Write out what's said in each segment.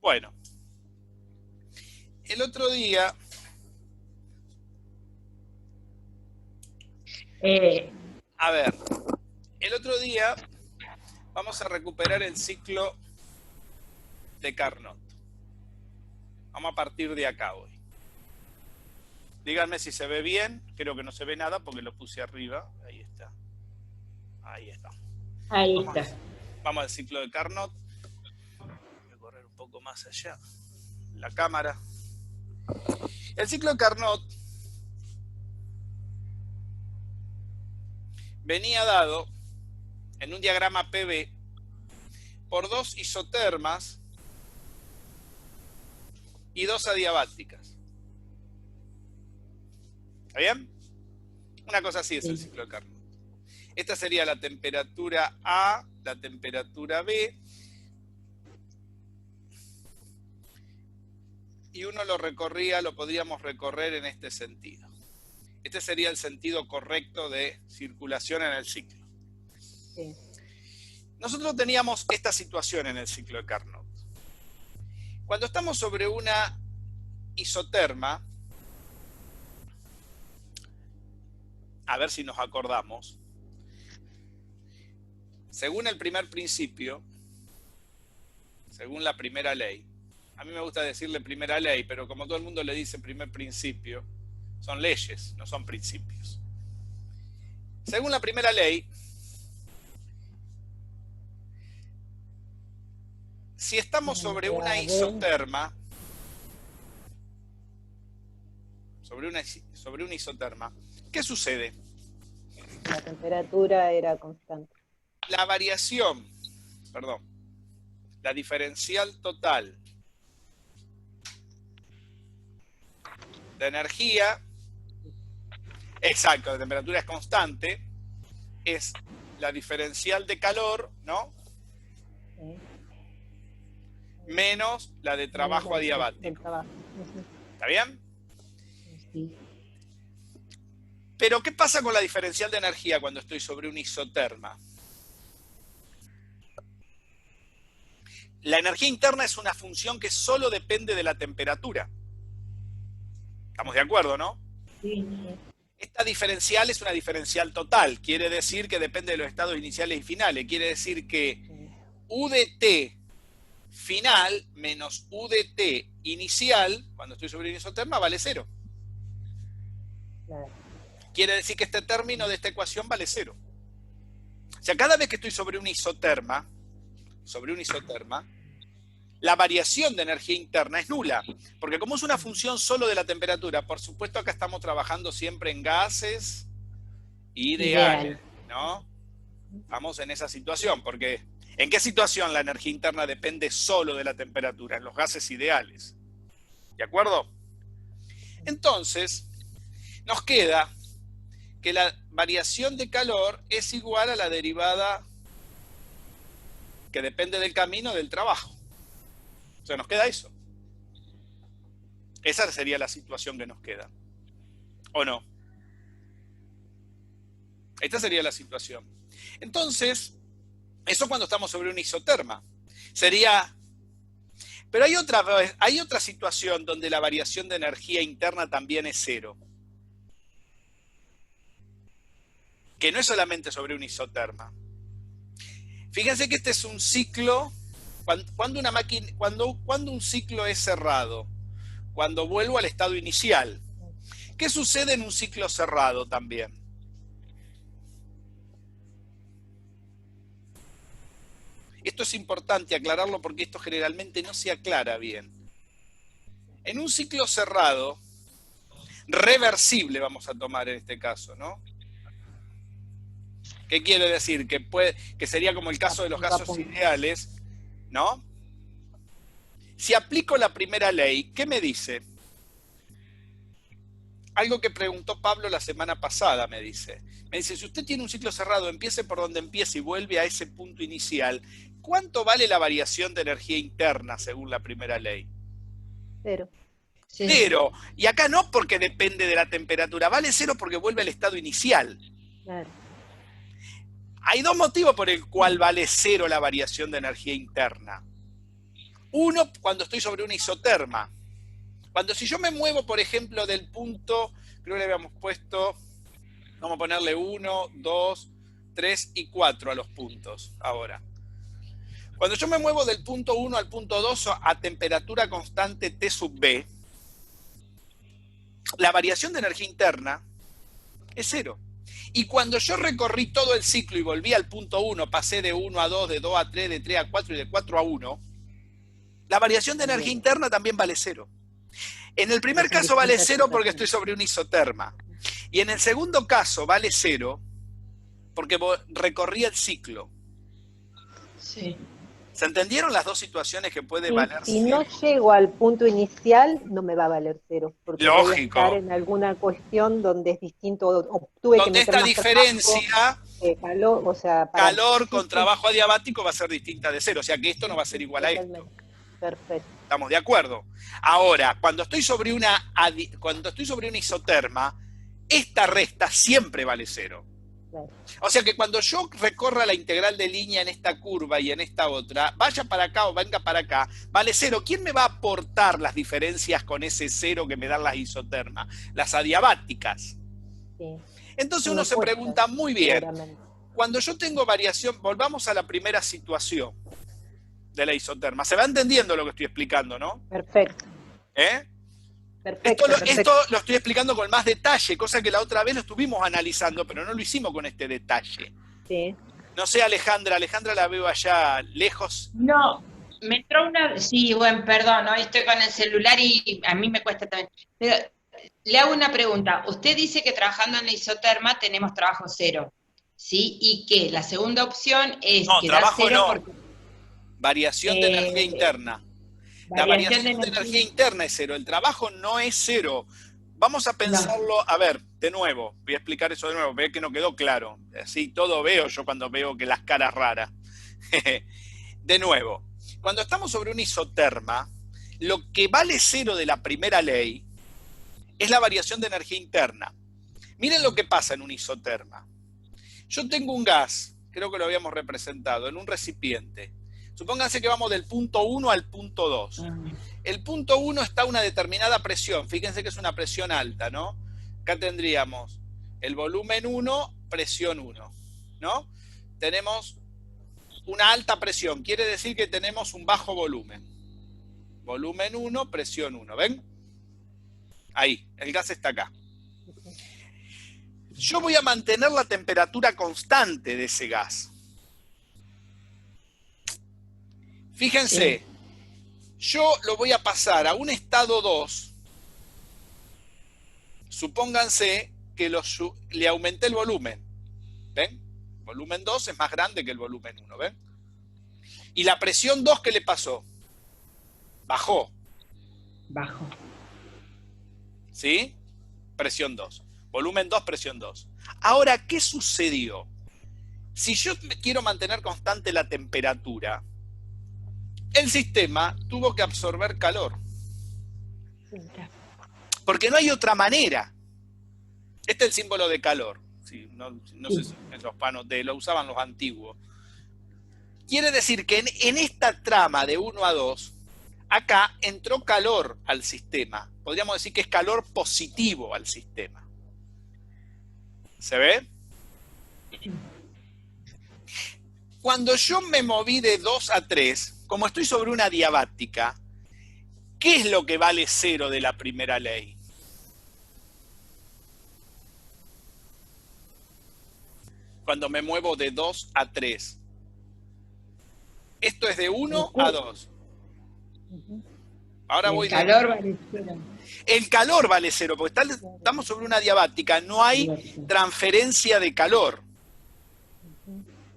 Bueno, el otro día... A ver, el otro día vamos a recuperar el ciclo de Carnot. Vamos a partir de acá hoy. Díganme si se ve bien. Creo que no se ve nada porque lo puse arriba. Ahí está. Ahí está. Ahí está. Vamos al ciclo de Carnot. Voy a correr un poco más allá. La cámara. El ciclo de Carnot venía dado en un diagrama PV por dos isotermas y dos adiabáticas. ¿Está bien? Una cosa así es el ciclo de Carnot. Esta sería la temperatura A, la temperatura B, y uno lo podríamos recorrer en este sentido. Este sería el sentido correcto de circulación en el ciclo. Sí. Nosotros teníamos esta situación en el ciclo de Carnot. Cuando estamos sobre una isoterma, a ver si nos acordamos, según el primer principio, según la primera ley, a mí me gusta decirle primera ley, pero como todo el mundo le dice primer principio, son leyes, no son principios. Según la primera ley, si estamos sobre una isoterma, ¿qué sucede? La temperatura era constante. La variación, la diferencial total de energía, exacto, la temperatura es constante, es la diferencial de calor, ¿no? Sí. Menos la de trabajo adiabático. ¿Está bien? Sí. Pero, ¿qué pasa con la diferencial de energía cuando estoy sobre un isoterma? La energía interna es una función que solo depende de la temperatura. ¿Estamos de acuerdo, no? Sí. Esta diferencial es una diferencial total. Quiere decir que depende de los estados iniciales y finales. Quiere decir que U de T final menos U de T inicial, cuando estoy sobre un isoterma, vale 0. Claro. Quiere decir que este término de esta ecuación vale 0. O sea, cada vez que estoy sobre un isoterma, la variación de energía interna es nula, porque como es una función solo de la temperatura, por supuesto acá estamos trabajando siempre en gases ideales, ¿no? Estamos en esa situación, porque ¿en qué situación la energía interna depende solo de la temperatura? En los gases ideales. ¿De acuerdo? Entonces, nos queda que la variación de calor es igual a la derivada que depende del camino del trabajo. O sea, nos queda eso. Esa sería la situación que nos queda. ¿O no? Esta sería la situación. Entonces, eso cuando estamos sobre un isoterma. Sería... Pero hay otra situación donde la variación de energía interna también es 0. Que no es solamente sobre un isoterma. Fíjense que este es un ciclo... Cuando un ciclo es cerrado, cuando vuelvo al estado inicial, ¿qué sucede en un ciclo cerrado también? Esto es importante aclararlo porque esto generalmente no se aclara bien. En un ciclo cerrado, reversible vamos a tomar en este caso, ¿no? ¿Qué quiere decir? Que sería como el caso de los gases ideales, ¿no? Si aplico la primera ley, ¿qué me dice? Algo que preguntó Pablo la semana pasada, me dice. Me dice, si usted tiene un ciclo cerrado, empiece por donde empiece y vuelve a ese punto inicial, ¿cuánto vale la variación de energía interna según la primera ley? 0. 0. Y acá no porque depende de la temperatura, vale 0 porque vuelve al estado inicial. Claro. Hay dos motivos por el cual vale 0 la variación de energía interna. 1 cuando estoy sobre una isoterma. Cuando si yo me muevo, por ejemplo, del punto, creo que le habíamos puesto, vamos a ponerle 1, 2, 3 y 4 a los puntos ahora. Cuando yo me muevo del punto 1 al punto 2 a temperatura constante T sub B, la variación de energía interna es 0. Y cuando yo recorrí todo el ciclo y volví al punto 1, pasé de 1 a 2, de 2 a 3, de 3 a 4 y de 4 a 1, la variación de energía interna también vale 0. En el primer caso vale 0 porque estoy sobre una isoterma. Y en el segundo caso vale 0 porque recorrí el ciclo. Sí. ¿Se entendieron las dos situaciones que puede valer Si 0? no llego al punto inicial, no me va a valer 0, porque voy a Lógico. estar en alguna cuestión donde es distinto, o tuve que Donde meter esta más diferencia, calor, o sea, para... calor con trabajo adiabático va a ser distinta de 0. O sea que esto no va a ser igual a esto. Perfecto. ¿Estamos de acuerdo? Ahora, cuando estoy sobre una isoterma, esta resta siempre vale 0. Claro. O sea que cuando yo recorra la integral de línea en esta curva y en esta otra, vaya para acá o venga para acá, vale 0. ¿Quién me va a aportar las diferencias con ese 0 que me dan las isotermas? Las adiabáticas. Sí. Entonces uno se pregunta, muy bien, cuando yo tengo variación, volvamos a la primera situación de la isoterma. ¿Se va entendiendo lo que estoy explicando, no? Perfecto. Perfecto, Esto lo estoy explicando con más detalle, cosa que la otra vez lo estuvimos analizando, pero no lo hicimos con este detalle. Sí. No sé, Alejandra la veo allá lejos. No, me entró una... Sí, bueno, perdón, hoy estoy con el celular y a mí me cuesta también. Pero le hago una pregunta. Usted dice que trabajando en la isoterma tenemos trabajo 0, ¿sí? Y que la segunda opción es no, que da 0 no. porque... Variación de energía interna. La variación de energía interna es 0, el trabajo no es 0. Vamos a pensarlo, a ver, de nuevo, voy a explicar eso de nuevo, ve que no quedó claro. Así todo veo yo cuando veo que las caras raras. De nuevo, cuando estamos sobre una isoterma, lo que vale 0 de la primera ley es la variación de energía interna. Miren lo que pasa en una isoterma. Yo tengo un gas, creo que lo habíamos representado, en un recipiente. Supónganse que vamos del punto 1 al punto 2. El punto 1 está a una determinada presión. Fíjense que es una presión alta, ¿no? Acá tendríamos el volumen 1, presión 1, ¿no? Tenemos una alta presión. Quiere decir que tenemos un bajo volumen. Volumen 1, presión 1. ¿Ven? Ahí, el gas está acá. Yo voy a mantener la temperatura constante de ese gas. Fíjense, yo lo voy a pasar a un estado 2. Supónganse que le aumenté el volumen. ¿Ven? Volumen 2 es más grande que el volumen 1, ¿ven? Y la presión 2, ¿qué le pasó? Bajó. Bajo. ¿Sí? Presión 2. Volumen 2, presión 2. Ahora, ¿qué sucedió? Si yo quiero mantener constante la temperatura, el sistema tuvo que absorber calor. Porque no hay otra manera. Este es el símbolo de calor. Sí, no sé si en los panos lo usaban los antiguos. Quiere decir que en esta trama de 1 a 2, acá entró calor al sistema. Podríamos decir que es calor positivo al sistema. ¿Se ve? Cuando yo me moví de 2 a 3, como estoy sobre una adiabática, ¿qué es lo que vale 0 de la primera ley? Cuando me muevo de 2 a 3. Esto es de 1 a 2. Ahora voy de... El calor vale 0. El calor vale 0, porque estamos sobre una adiabática, no hay transferencia de calor.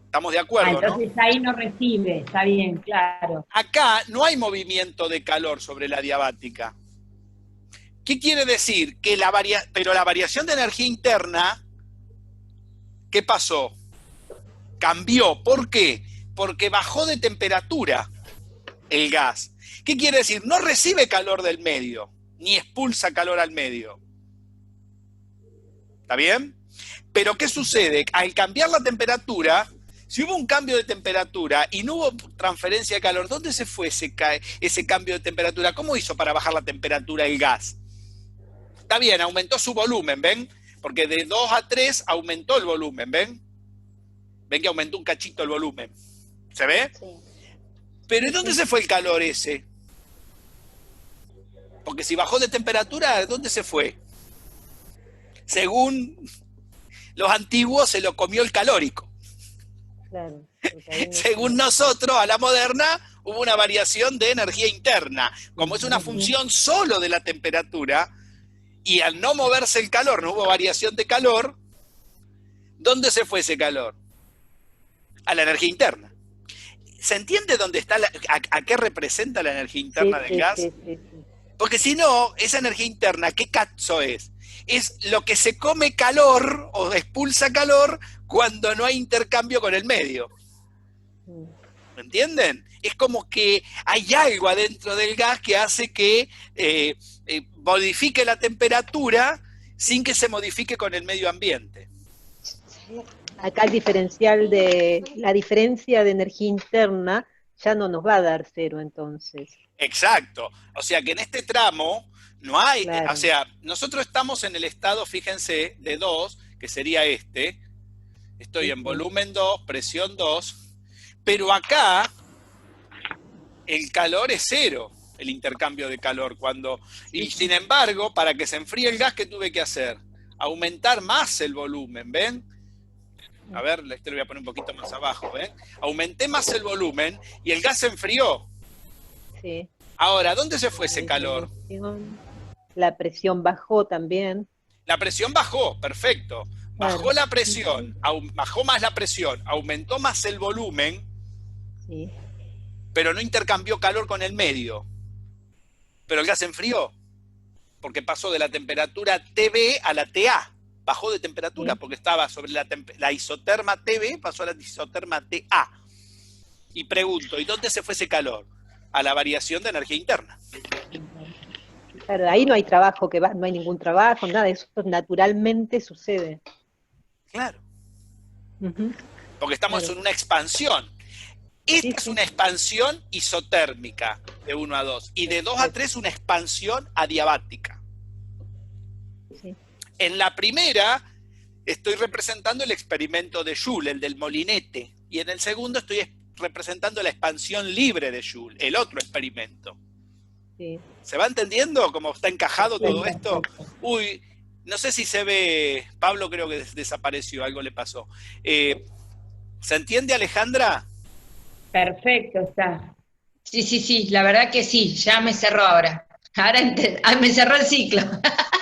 ¿Estamos de acuerdo, entonces, ¿no? Ahí no recibe, está bien, claro. Acá no hay movimiento de calor sobre la adiabática. ¿Qué quiere decir? Que pero la variación de energía interna, ¿qué pasó? Cambió. ¿Por qué? Porque bajó de temperatura el gas. ¿Qué quiere decir? No recibe calor del medio, ni expulsa calor al medio. ¿Está bien? Pero ¿qué sucede? Al cambiar la temperatura, Si hubo un cambio de temperatura y no hubo transferencia de calor, ¿dónde se fue ese cambio de temperatura? ¿Cómo hizo para bajar la temperatura el gas? Está bien, aumentó su volumen, ¿ven? Porque de 2 a 3 aumentó el volumen, ¿ven? Ven que aumentó un cachito el volumen. ¿Se ve? Sí. Pero ¿y dónde se fue el calor ese? Porque si bajó de temperatura, ¿dónde se fue? Según los antiguos, se lo comió el calórico. Claro. Según nosotros, a la moderna, hubo una variación de energía interna. Como es una función solo de la temperatura, y al no moverse el calor, no hubo variación de calor, ¿dónde se fue ese calor? A la energía interna. ¿Se entiende dónde está a qué representa la energía interna del gas? Sí. Porque si no, esa energía interna, ¿qué cazzo es? Es lo que se come calor o expulsa calor cuando no hay intercambio con el medio. ¿Me entienden? Es como que hay algo adentro del gas que hace que modifique la temperatura sin que se modifique con el medio ambiente. Acá el diferencial de la diferencia de energía interna ya no nos va a dar 0 entonces. Exacto. O sea que en este tramo no hay, Claro. o sea, nosotros estamos en el estado, fíjense, de 2, que sería este. Estoy en volumen 2, presión 2, pero acá el calor es 0, el intercambio de calor. Y sin embargo, para que se enfríe el gas, ¿qué tuve que hacer? Aumentar más el volumen, ¿ven? A ver, este lo voy a poner un poquito más abajo, ¿ven? Aumenté más el volumen y el gas se enfrió. Sí. Ahora, ¿dónde se fue ese calor? La presión bajó también. La presión bajó, perfecto. Bajó la presión, bajó más la presión, aumentó más el volumen, Sí. pero no intercambió calor con el medio. Pero el gas se enfrió, porque pasó de la temperatura TB a la TA. Bajó de temperatura porque estaba sobre la isoterma TB, pasó a la isoterma TA. Y pregunto, ¿y dónde se fue ese calor? A la variación de energía interna. Claro, ahí no hay trabajo, no hay ningún trabajo, nada, eso naturalmente sucede. Claro. Porque estamos en una expansión. Esta es una expansión isotérmica de 1 a 2 y de 2 a 3 una expansión adiabática. Sí. En la primera estoy representando el experimento de Joule, el del molinete, y en el segundo estoy representando la expansión libre de Joule, el otro experimento. Sí. ¿Se va entendiendo cómo está encajado todo esto? Uy, no sé si se ve, Pablo creo que desapareció, algo le pasó. ¿Se entiende, Alejandra? Perfecto, está. Sí, la verdad que sí, ya me cerró ahora. Me cerró el ciclo.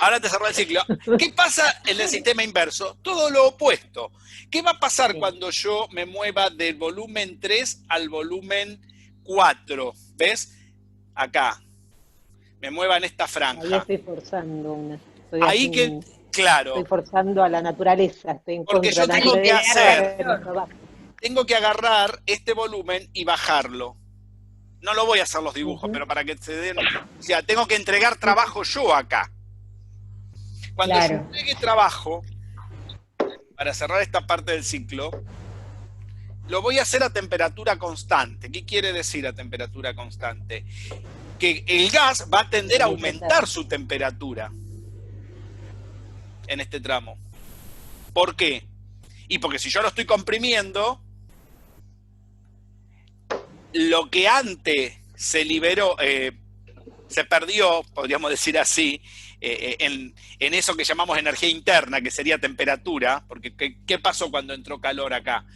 Ahora te cerró el ciclo. ¿Qué pasa en el sistema inverso? Todo lo opuesto. ¿Qué va a pasar cuando yo me mueva del volumen 3 al volumen 4? ¿Ves? Acá. Me mueva en esta franja. Ahí estoy forzando claro. Estoy forzando a la naturaleza, estoy en Porque contra yo de la naturaleza. tengo que agarrar este volumen y bajarlo. No lo voy a hacer los dibujos, pero para que se den... O sea, tengo que entregar trabajo yo acá. Cuando yo entregue trabajo, para cerrar esta parte del ciclo, lo voy a hacer a temperatura constante. ¿Qué quiere decir a temperatura constante? Que el gas va a tender a aumentar su temperatura en este tramo. ¿Por qué? Y porque si yo lo estoy comprimiendo, lo que antes se liberó, se perdió, podríamos decir así, en eso que llamamos energía interna, que sería temperatura, porque ¿qué pasó cuando entró calor acá?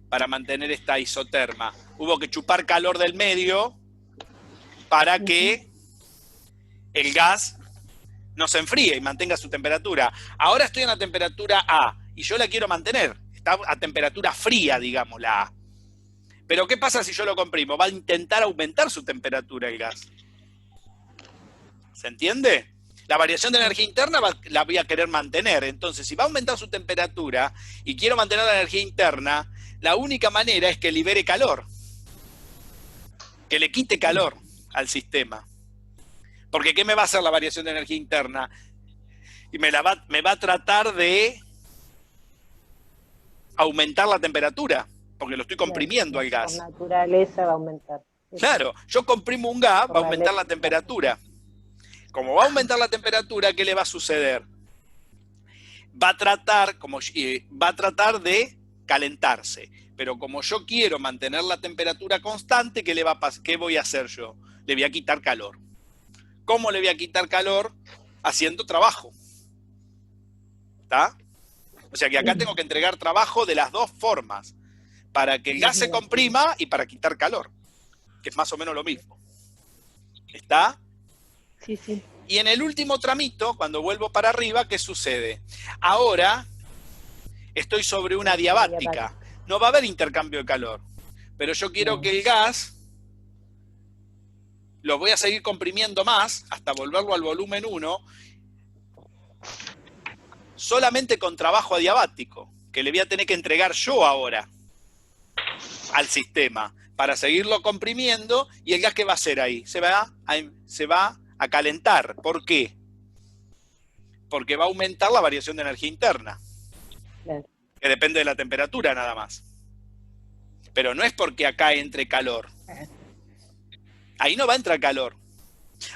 Para mantener esta isoterma. Hubo que chupar calor del medio para que el gas no se enfríe y mantenga su temperatura. Ahora estoy en la temperatura A y yo la quiero mantener. Está a temperatura fría, digamos, la A. Pero ¿qué pasa si yo lo comprimo? Va a intentar aumentar su temperatura el gas. ¿Se entiende? La variación de energía interna la voy a querer mantener. Entonces, si va a aumentar su temperatura y quiero mantener la energía interna, la única manera es que libere calor. Que le quite calor al sistema. Porque ¿qué me va a hacer la variación de energía interna? Y me va a tratar de aumentar la temperatura. porque lo estoy comprimiendo al gas. Por naturaleza va a aumentar. Claro, yo comprimo un gas, va a aumentar la temperatura. Como va a aumentar la temperatura, ¿qué le va a suceder? Va a tratar de calentarse. Pero como yo quiero mantener la temperatura constante, ¿qué voy a hacer yo? Le voy a quitar calor. ¿Cómo le voy a quitar calor? Haciendo trabajo. ¿Está? O sea que acá tengo que entregar trabajo de las dos formas. Para que el gas se comprima y para quitar calor. Que es más o menos lo mismo. ¿Está? Sí, sí. Y en el último tramito, cuando vuelvo para arriba, ¿qué sucede? Ahora estoy sobre una adiabática. No va a haber intercambio de calor. Pero yo quiero que el gas lo voy a seguir comprimiendo más hasta volverlo al volumen 1 solamente con trabajo adiabático, que le voy a tener que entregar yo ahora al sistema para seguirlo comprimiendo. ¿Y el gas qué va a hacer ahí? Se va a calentar. ¿Por qué? Porque va a aumentar la variación de energía interna. Claro. Que depende de la temperatura nada más. Pero no es porque acá entre calor. Ahí no va a entrar calor.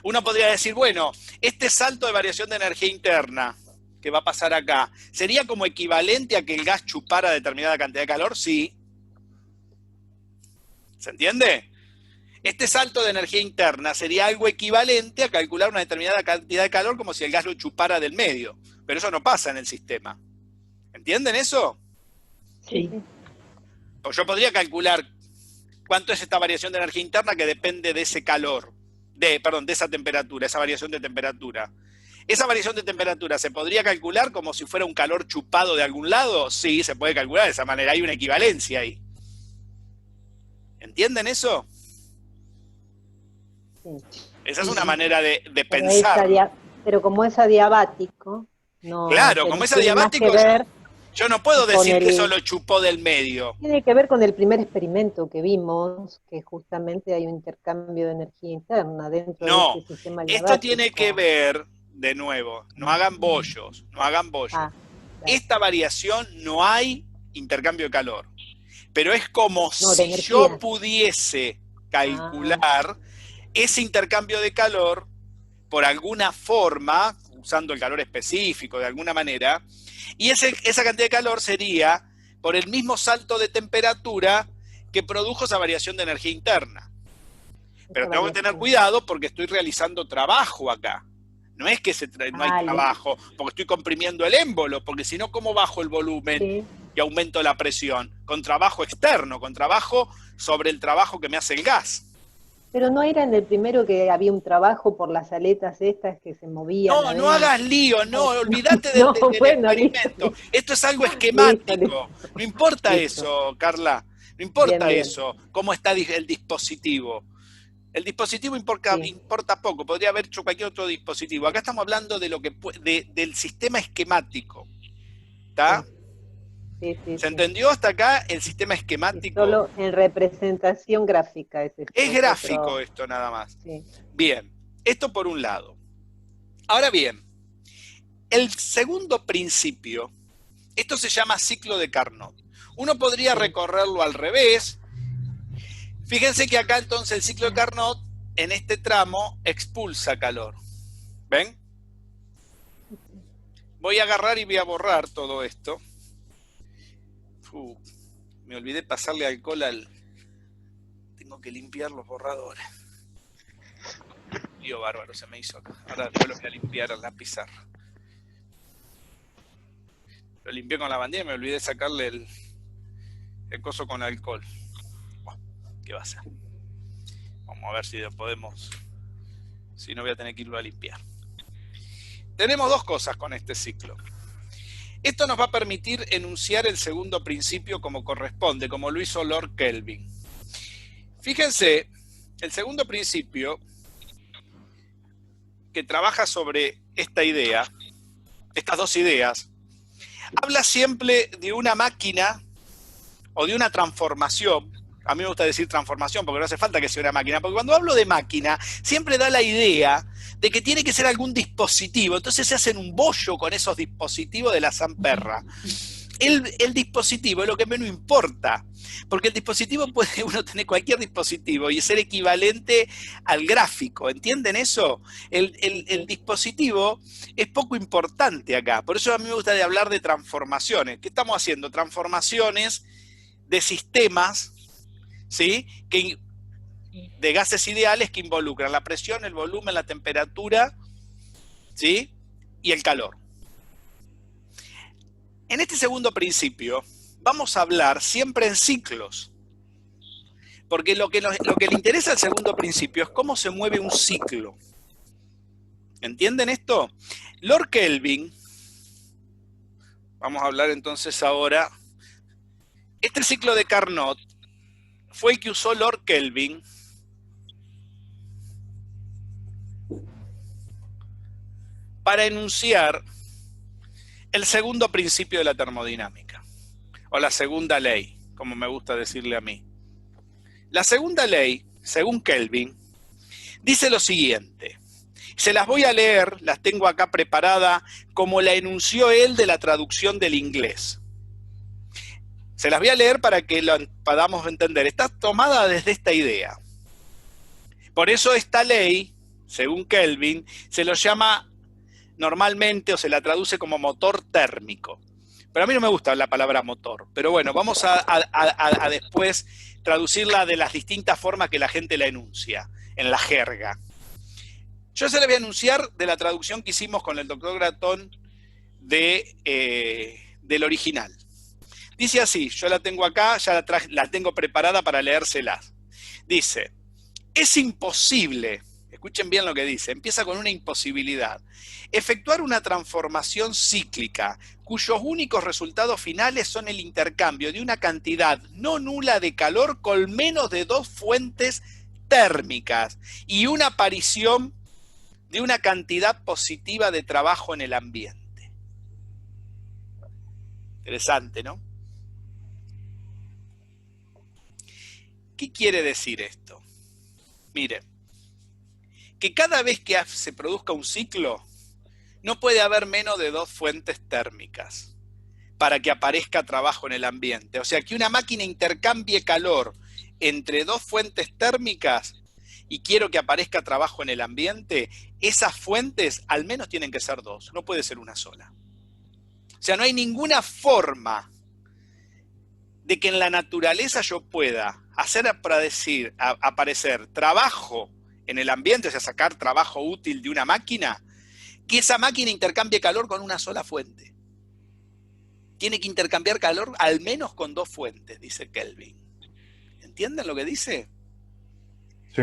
Uno podría decir, bueno, este salto de variación de energía interna que va a pasar acá, ¿sería como equivalente a que el gas chupara determinada cantidad de calor? Sí. ¿Se entiende? Este salto de energía interna sería algo equivalente a calcular una determinada cantidad de calor como si el gas lo chupara del medio. Pero eso no pasa en el sistema. ¿Entienden eso? Sí. Pues yo podría calcular cuánto es esta variación de energía interna que depende de ese calor, de esa temperatura, esa variación de temperatura. ¿Esa variación de temperatura se podría calcular como si fuera un calor chupado de algún lado? Sí, se puede calcular de esa manera, hay una equivalencia ahí. ¿Entienden eso? Sí. Esa es una manera de pensar. Pero como es adiabático, no. Claro, como es adiabático, yo no puedo decir que eso lo chupó del medio. Tiene que ver con el primer experimento que vimos, que justamente hay un intercambio de energía interna dentro de este sistema adiabático. Esto tiene que ver, de nuevo, no hagan bollos. Claro. Esta variación no hay intercambio de calor. Pero es como si yo pudiese calcular ese intercambio de calor por alguna forma, usando el calor específico de alguna manera, y esa cantidad de calor sería por el mismo salto de temperatura que produjo esa variación de energía interna. Pero tengo que tener cuidado porque estoy realizando trabajo acá. No es que no hay trabajo, porque estoy comprimiendo el émbolo, porque si no, ¿cómo bajo el volumen y aumento la presión? Con trabajo externo, con trabajo sobre el trabajo que me hace el gas. Pero no era en el primero que había un trabajo por las aletas estas que se movían. No hagas lío, olvídate del experimento. Esto es algo esquemático. No importa eso, Carla. No importa eso, cómo está el dispositivo. El dispositivo importa poco, podría haber hecho cualquier otro dispositivo. Acá estamos hablando de del sistema esquemático. ¿Está? Sí, ¿Se entendió hasta acá el sistema esquemático? Solo en representación gráfica. Es gráfico esto nada más. Sí. Bien, esto por un lado. Ahora bien, el segundo principio, esto se llama ciclo de Carnot. Uno podría recorrerlo al revés. Fíjense que acá entonces el ciclo de Carnot, en este tramo, expulsa calor. ¿Ven? Voy a agarrar y voy a borrar todo esto. Me olvidé pasarle alcohol Tengo que limpiar los borradores. Lío bárbaro se me hizo acá. Ahora después lo voy a limpiar en la pizarra. Lo limpié con la bandera y me olvidé sacarle el coso con alcohol. Bueno, ¿qué va a hacer? Vamos a ver si lo podemos... Si no, voy a tener que irlo a limpiar. Tenemos dos cosas con este ciclo. Esto nos va a permitir enunciar el segundo principio como corresponde, como lo hizo Lord Kelvin. Fíjense, el segundo principio, que trabaja sobre esta idea, estas dos ideas, habla siempre de una máquina o de una transformación. A mí me gusta decir transformación porque no hace falta que sea una máquina, porque cuando hablo de máquina siempre da la idea de que tiene que ser algún dispositivo, entonces se hacen un bollo con esos dispositivos de la zamperra. el dispositivo es lo que menos importa, porque el dispositivo puede uno tener cualquier dispositivo y ser equivalente al gráfico, ¿entienden eso? El dispositivo es poco importante acá, por eso a mí me gusta hablar de transformaciones. ¿Qué estamos haciendo? Transformaciones de sistemas, ¿sí? De gases ideales que involucran la presión, el volumen, la temperatura, ¿sí? Y el calor. En este segundo principio vamos a hablar siempre en ciclos, porque lo que le interesa al segundo principio es cómo se mueve un ciclo. ¿Entienden esto? Lord Kelvin, vamos a hablar entonces ahora, este ciclo de Carnot fue el que usó Lord Kelvin para enunciar el segundo principio de la termodinámica, o la segunda ley, como me gusta decirle a mí. La segunda ley, según Kelvin, dice lo siguiente. Se las voy a leer, las tengo acá preparadas, como la enunció él de la traducción del inglés. Se las voy a leer para que lo podamos entender. Está tomada desde esta idea. Por eso esta ley, según Kelvin, se lo llama normalmente, o se la traduce como motor térmico. Pero a mí no me gusta la palabra motor. Pero bueno, vamos a después traducirla de las distintas formas que la gente la enuncia, en la jerga. Yo se la voy a enunciar de la traducción que hicimos con el doctor Gratón del original. Dice así, yo la tengo acá, ya la tengo preparada para leérselas. Dice, es imposible, escuchen bien lo que dice, empieza con una imposibilidad, efectuar una transformación cíclica cuyos únicos resultados finales son el intercambio de una cantidad no nula de calor con menos de 2 fuentes térmicas y una aparición de una cantidad positiva de trabajo en el ambiente. Interesante, ¿no? ¿Qué quiere decir esto? Miren, que cada vez que se produzca un ciclo, no puede haber menos de 2 fuentes térmicas para que aparezca trabajo en el ambiente. O sea, que una máquina intercambie calor entre 2 fuentes térmicas y quiero que aparezca trabajo en el ambiente, esas fuentes al menos tienen que ser 2, no puede ser una sola. O sea, no hay ninguna forma de que en la naturaleza yo pueda hacer aparecer trabajo en el ambiente, o sea, sacar trabajo útil de una máquina, que esa máquina intercambie calor con una sola fuente. Tiene que intercambiar calor al menos con 2 fuentes, dice Kelvin. ¿Entienden lo que dice? Sí.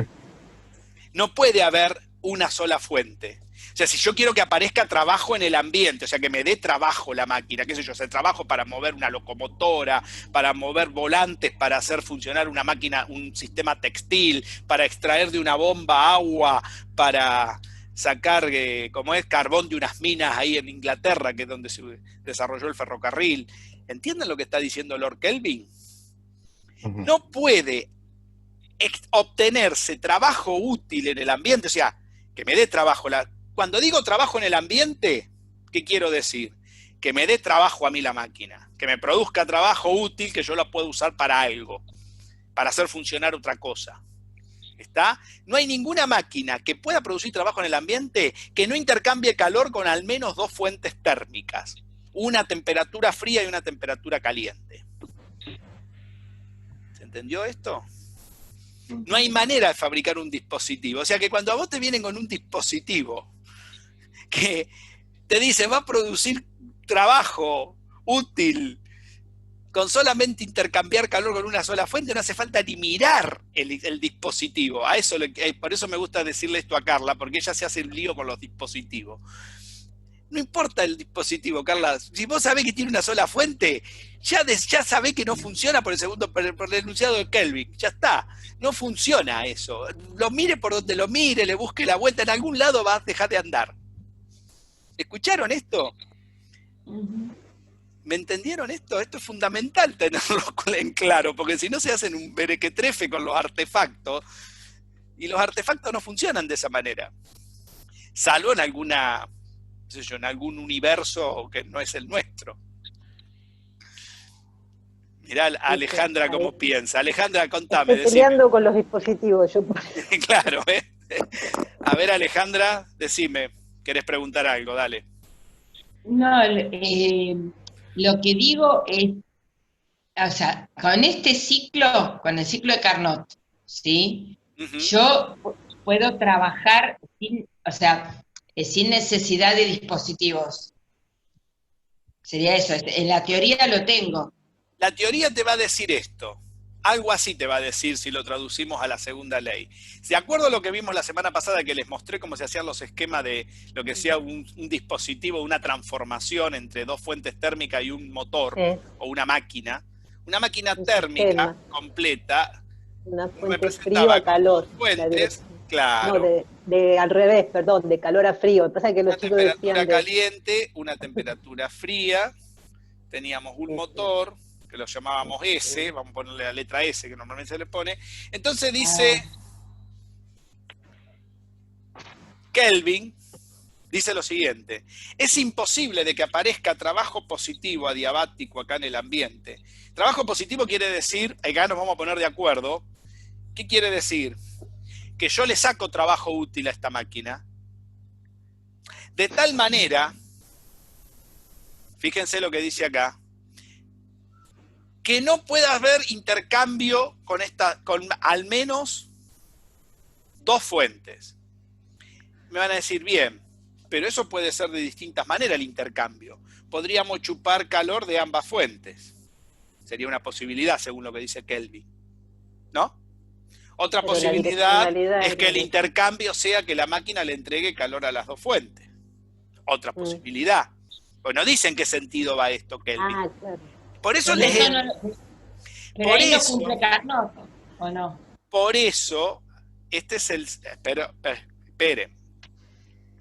No puede haber una sola fuente. O sea, si yo quiero que aparezca trabajo en el ambiente, o sea, que me dé trabajo la máquina, qué sé yo, o sea, trabajo para mover una locomotora, para mover volantes, para hacer funcionar una máquina, un sistema textil, para extraer de una bomba agua, para sacar, como es, carbón de unas minas ahí en Inglaterra, que es donde se desarrolló el ferrocarril. ¿Entienden lo que está diciendo Lord Kelvin? No puede obtenerse trabajo útil en el ambiente, o sea, que me dé trabajo. Cuando digo trabajo en el ambiente, ¿qué quiero decir? Que me dé trabajo a mí la máquina, que me produzca trabajo útil que yo la pueda usar para algo, para hacer funcionar otra cosa. ¿Está? No hay ninguna máquina que pueda producir trabajo en el ambiente que no intercambie calor con al menos 2 fuentes térmicas, una temperatura fría y una temperatura caliente. ¿Se entendió esto? No hay manera de fabricar un dispositivo. O sea que cuando a vos te vienen con un dispositivo que te dice va a producir trabajo útil con solamente intercambiar calor con una sola fuente, no hace falta ni mirar el dispositivo. Por eso me gusta decirle esto a Carla, porque ella se hace el lío con los dispositivos. No importa el dispositivo, Carla. Si vos sabés que tiene una sola fuente, ya sabés que no funciona por el enunciado de Kelvin. Ya está. No funciona eso. Lo mire por donde lo mire, le busque la vuelta, en algún lado va a dejar de andar. ¿Escucharon esto? ¿Me entendieron esto? Esto es fundamental tenerlo en claro, porque si no se hacen un berequetrefe con los artefactos, y los artefactos no funcionan de esa manera. Salvo en en algún universo que no es el nuestro. Mirá a Alejandra cómo piensa. Alejandra, contame. Estoy peleando con los dispositivos. Yo... Claro, ¿eh? A ver, Alejandra, decime. ¿Querés preguntar algo? Dale. No, lo que digo es, o sea, con este ciclo, con el ciclo de Carnot, ¿sí? Yo puedo trabajar sin, o sea, sin necesidad de dispositivos. Sería eso, en la teoría lo tengo. La teoría te va a decir esto. Algo así te va a decir si lo traducimos a la segunda ley. De acuerdo a lo que vimos la semana pasada, que les mostré cómo se hacían los esquemas de lo que sea un dispositivo, una transformación entre dos fuentes térmicas y un motor, o una máquina térmica completa, una fuente frío a calor. Fuentes, claro. No, al revés, perdón, de calor a frío. Pasa que los chicos decían una temperatura caliente, una temperatura fría, teníamos un motor, que lo llamábamos S, vamos a ponerle la letra S que normalmente se le pone. Entonces dice Kelvin, dice lo siguiente: es imposible de que aparezca trabajo positivo adiabático acá en el ambiente. Trabajo positivo quiere decir, acá nos vamos a poner de acuerdo, ¿qué quiere decir? Que yo le saco trabajo útil a esta máquina, de tal manera, fíjense lo que dice acá, que no pueda haber intercambio con al menos dos fuentes. Me van a decir, bien, pero eso puede ser de distintas maneras el intercambio. Podríamos chupar calor de ambas fuentes. Sería una posibilidad, según lo que dice Kelvin. ¿No? Otra posibilidad es que el intercambio sea que la máquina le entregue calor a las dos fuentes. Otra posibilidad. Pues no dicen qué sentido va esto, Kelvin. Ah, claro. Por eso les... Pero ahí no cumple Carnot, ¿o no? Por eso, este es el... Esperen.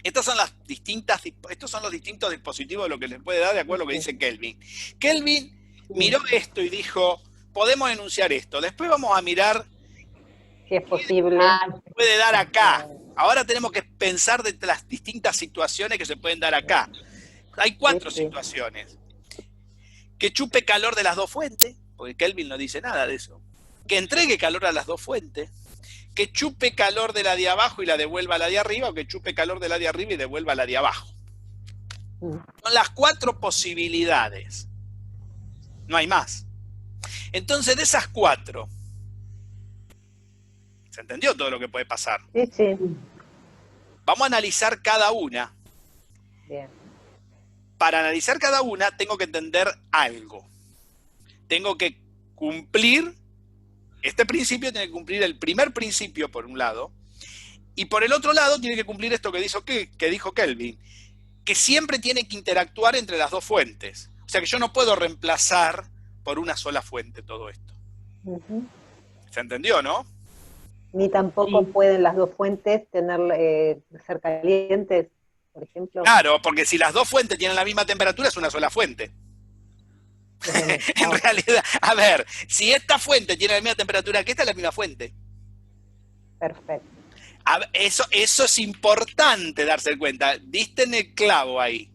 Estos son los distintos dispositivos de lo que les puede dar de acuerdo a lo que dice Kelvin. Kelvin miró esto y dijo, podemos enunciar esto. Después vamos a mirar si es posible. ¿Qué puede dar acá? Ahora tenemos que pensar de las distintas situaciones que se pueden dar acá. Hay 4 situaciones. Que chupe calor de las dos fuentes, porque Kelvin no dice nada de eso. Que entregue calor a las dos fuentes. Que chupe calor de la de abajo y la devuelva a la de arriba, o que chupe calor de la de arriba y devuelva a la de abajo. Son las 4 posibilidades. No hay más. Entonces, de esas 4, ¿se entendió todo lo que puede pasar? Sí, sí. Vamos a analizar cada una. Bien. Para analizar cada una, tengo que entender algo. Tengo que cumplir, este principio tiene que cumplir el primer principio por un lado, y por el otro lado tiene que cumplir esto que dijo Kelvin, que siempre tiene que interactuar entre las dos fuentes. O sea que yo no puedo reemplazar por una sola fuente todo esto. ¿Se entendió, no? Ni tampoco pueden las dos fuentes ser calientes, por ejemplo. Claro, porque si las dos fuentes tienen la misma temperatura es una sola fuente. En realidad, a ver, si esta fuente tiene la misma temperatura que esta, es la misma fuente. Perfecto. Eso es importante darse cuenta. Diste en el clavo ahí.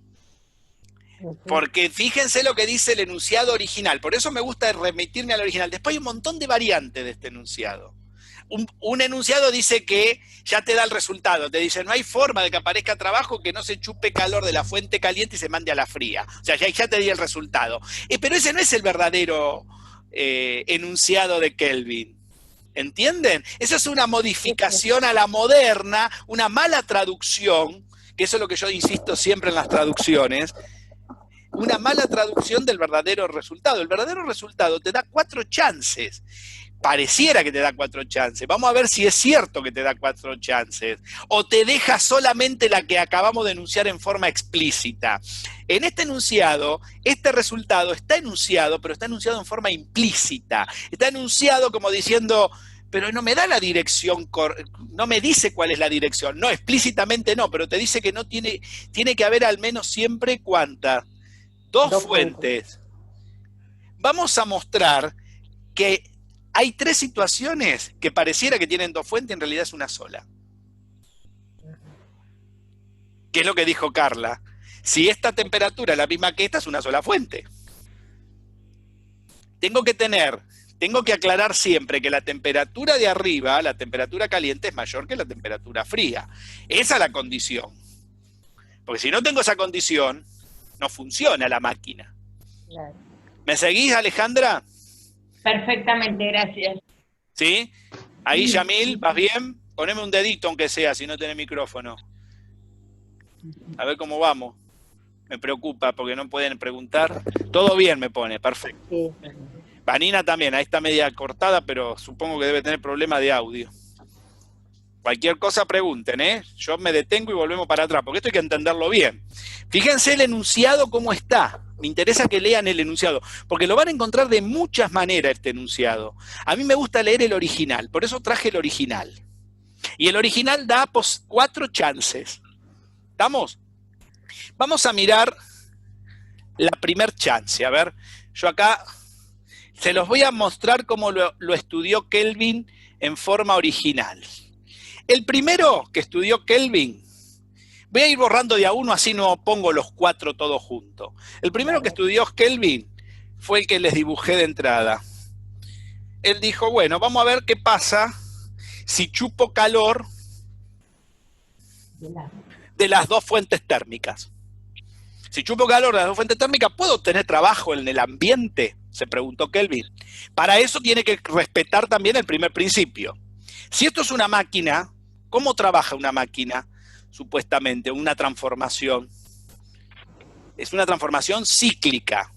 Porque fíjense lo que dice el enunciado original. Por eso me gusta remitirme al original. Después hay un montón de variantes de este enunciado. Un enunciado dice que ya te da el resultado. Te dice, no hay forma de que aparezca trabajo que no se chupe calor de la fuente caliente y se mande a la fría. O sea, ya te di el resultado. Pero ese no es el verdadero enunciado de Kelvin. ¿Entienden? Esa es una modificación a la moderna, una mala traducción, que eso es lo que yo insisto siempre en las traducciones, una mala traducción del verdadero resultado. El verdadero resultado te da 4 chances. Pareciera que te da 4 chances. Vamos a ver si es cierto que te da 4 chances. O te deja solamente la que acabamos de enunciar en forma explícita. En este enunciado, este resultado está enunciado, pero está enunciado en forma implícita. Está enunciado como diciendo, pero no me da la dirección, no me dice cuál es la dirección. No, explícitamente no, pero te dice que no tiene que haber al menos siempre ¿cuántas? 2 fuentes. Vamos a mostrar que hay 3 situaciones que pareciera que tienen 2 fuentes y en realidad es una sola. ¿Qué es lo que dijo Carla? Si esta temperatura es la misma que esta, es una sola fuente. tengo que aclarar siempre que la temperatura de arriba, la temperatura caliente, es mayor que la temperatura fría. Esa es la condición. Porque si no tengo esa condición, no funciona la máquina. Claro. ¿Me seguís, Alejandra? Perfectamente, gracias. ¿Sí? Ahí, Sí. Yamil, ¿vas bien? Poneme un dedito, aunque sea, si no tenés micrófono. A ver cómo vamos. Me preocupa porque no pueden preguntar. Todo bien me pone, perfecto. Sí. Vanina también, ahí está media cortada, pero supongo que debe tener problema de audio. Cualquier cosa pregunten, ¿eh? Yo me detengo y volvemos para atrás, porque esto hay que entenderlo bien. Fíjense el enunciado cómo está. Me interesa que lean el enunciado, porque lo van a encontrar de muchas maneras este enunciado. A mí me gusta leer el original, por eso traje el original. Y el original da 4 chances. ¿Estamos? Vamos a mirar la primer chance. A ver, yo acá se los voy a mostrar cómo lo estudió Kelvin en forma original. El primero que estudió Kelvin, voy a ir borrando de a uno, así no pongo los 4 todos juntos. El primero que estudió Kelvin fue el que les dibujé de entrada. Él dijo, bueno, vamos a ver qué pasa si chupo calor de las 2 fuentes térmicas. Si chupo calor de las 2 fuentes térmicas, ¿puedo obtener trabajo en el ambiente? Se preguntó Kelvin. Para eso tiene que respetar también el primer principio. Si esto es una máquina, ¿cómo trabaja una máquina? Supuestamente, una transformación. Es una transformación cíclica.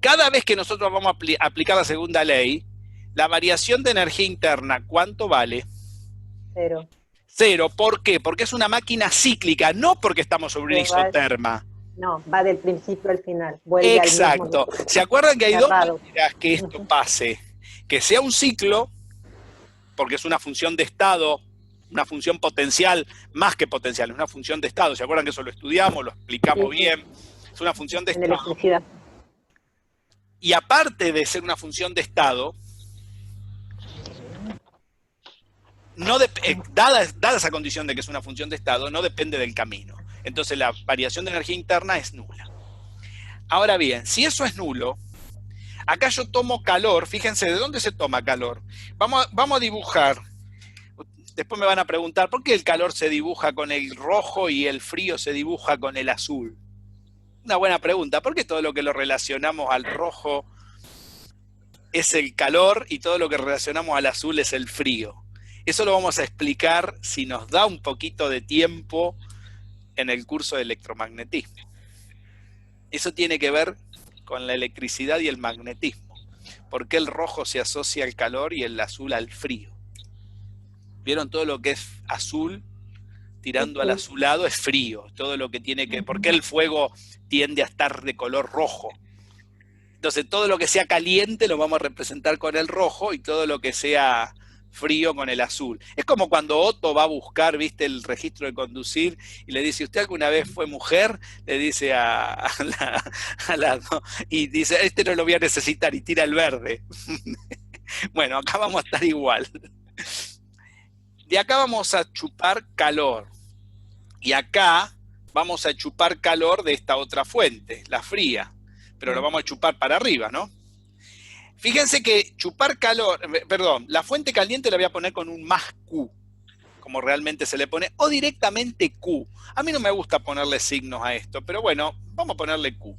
Cada vez que nosotros vamos a aplicar la segunda ley, la variación de energía interna, ¿cuánto vale? 0. 0. ¿Por qué? Porque es una máquina cíclica, no porque estamos sobre una isoterma. No, va del principio al final. Vuelve exacto. Al mismo. ¿Se acuerdan que hay cerrado. 2 maneras que esto pase? Que sea un ciclo, porque es una función de estado, una función potencial, más que potencial, es una función de estado. ¿Se acuerdan que eso lo estudiamos, lo explicamos bien? Es una función de estado. Electricidad. Y aparte de ser una función de estado, dada esa condición de que es una función de estado, no depende del camino. Entonces la variación de energía interna es nula. Ahora bien, si eso es nulo, acá yo tomo calor, fíjense, ¿de dónde se toma calor? Vamos a dibujar. Después me van a preguntar, ¿por qué el calor se dibuja con el rojo y el frío se dibuja con el azul? Una buena pregunta, ¿por qué todo lo que lo relacionamos al rojo es el calor y todo lo que relacionamos al azul es el frío? Eso lo vamos a explicar si nos da un poquito de tiempo en el curso de electromagnetismo. Eso tiene que ver con la electricidad y el magnetismo. ¿Por qué el rojo se asocia al calor y el azul al frío? ¿Vieron? Todo lo que es azul tirando al azulado es frío. Todo lo que tiene que... ¿Por qué el fuego tiende a estar de color rojo? Entonces todo lo que sea caliente lo vamos a representar con el rojo y todo lo que sea frío con el azul. Es como cuando Otto va a buscar, viste, el registro de conducir y le dice, ¿usted alguna vez fue mujer? Le dice y dice, este no lo voy a necesitar, y tira el verde. Bueno, acá vamos a estar igual. De acá vamos a chupar calor. Y acá vamos a chupar calor de esta otra fuente, la fría. Pero lo vamos a chupar para arriba, ¿no? Fíjense que chupar calor, perdón, la fuente caliente la voy a poner con un más Q, como realmente se le pone, o directamente Q. A mí no me gusta ponerle signos a esto, pero bueno, vamos a ponerle Q.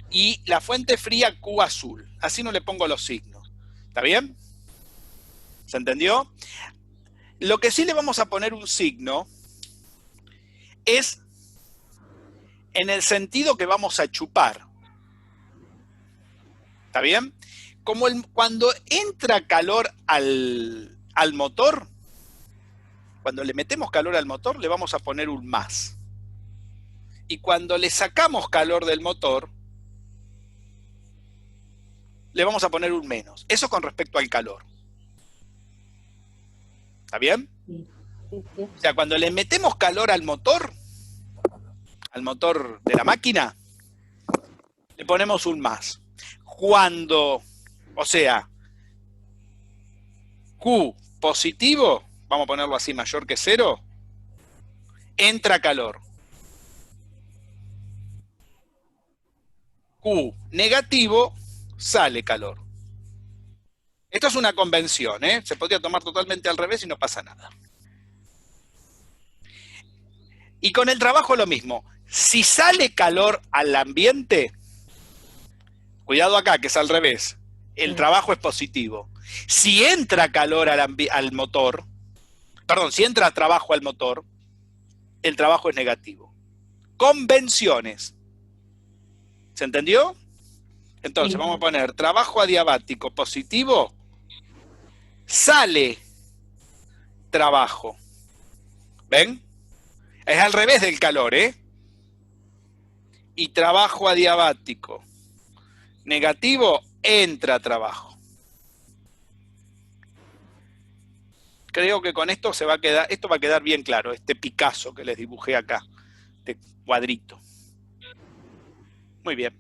Y la fuente fría Q azul, así no le pongo los signos. ¿Está bien? ¿Se entendió? Lo que sí le vamos a poner un signo es en el sentido que vamos a chupar. ¿Está bien? Como cuando entra calor al motor, cuando le metemos calor al motor, le vamos a poner un más. Y cuando le sacamos calor del motor, le vamos a poner un menos. Eso con respecto al calor. ¿Está bien? Sí. O sea, cuando le metemos calor al motor de la máquina, le ponemos un más. Cuando, o sea, Q positivo, vamos a ponerlo así, mayor que 0, entra calor. Q negativo, sale calor. Esto es una convención, ¿eh? Se podría tomar totalmente al revés y no pasa nada. Y con el trabajo lo mismo. Si sale calor al ambiente, cuidado acá que es al revés, el trabajo es positivo. Si entra calor al motor, perdón, si entra trabajo al motor, el trabajo es negativo. Convenciones. ¿Se entendió? Entonces vamos a poner trabajo adiabático positivo, sale trabajo. ¿Ven? Es al revés del calor, ¿eh? Y trabajo adiabático negativo, entra trabajo. Creo que con esto esto va a quedar bien claro, este Picasso que les dibujé acá, este cuadrito. Muy bien.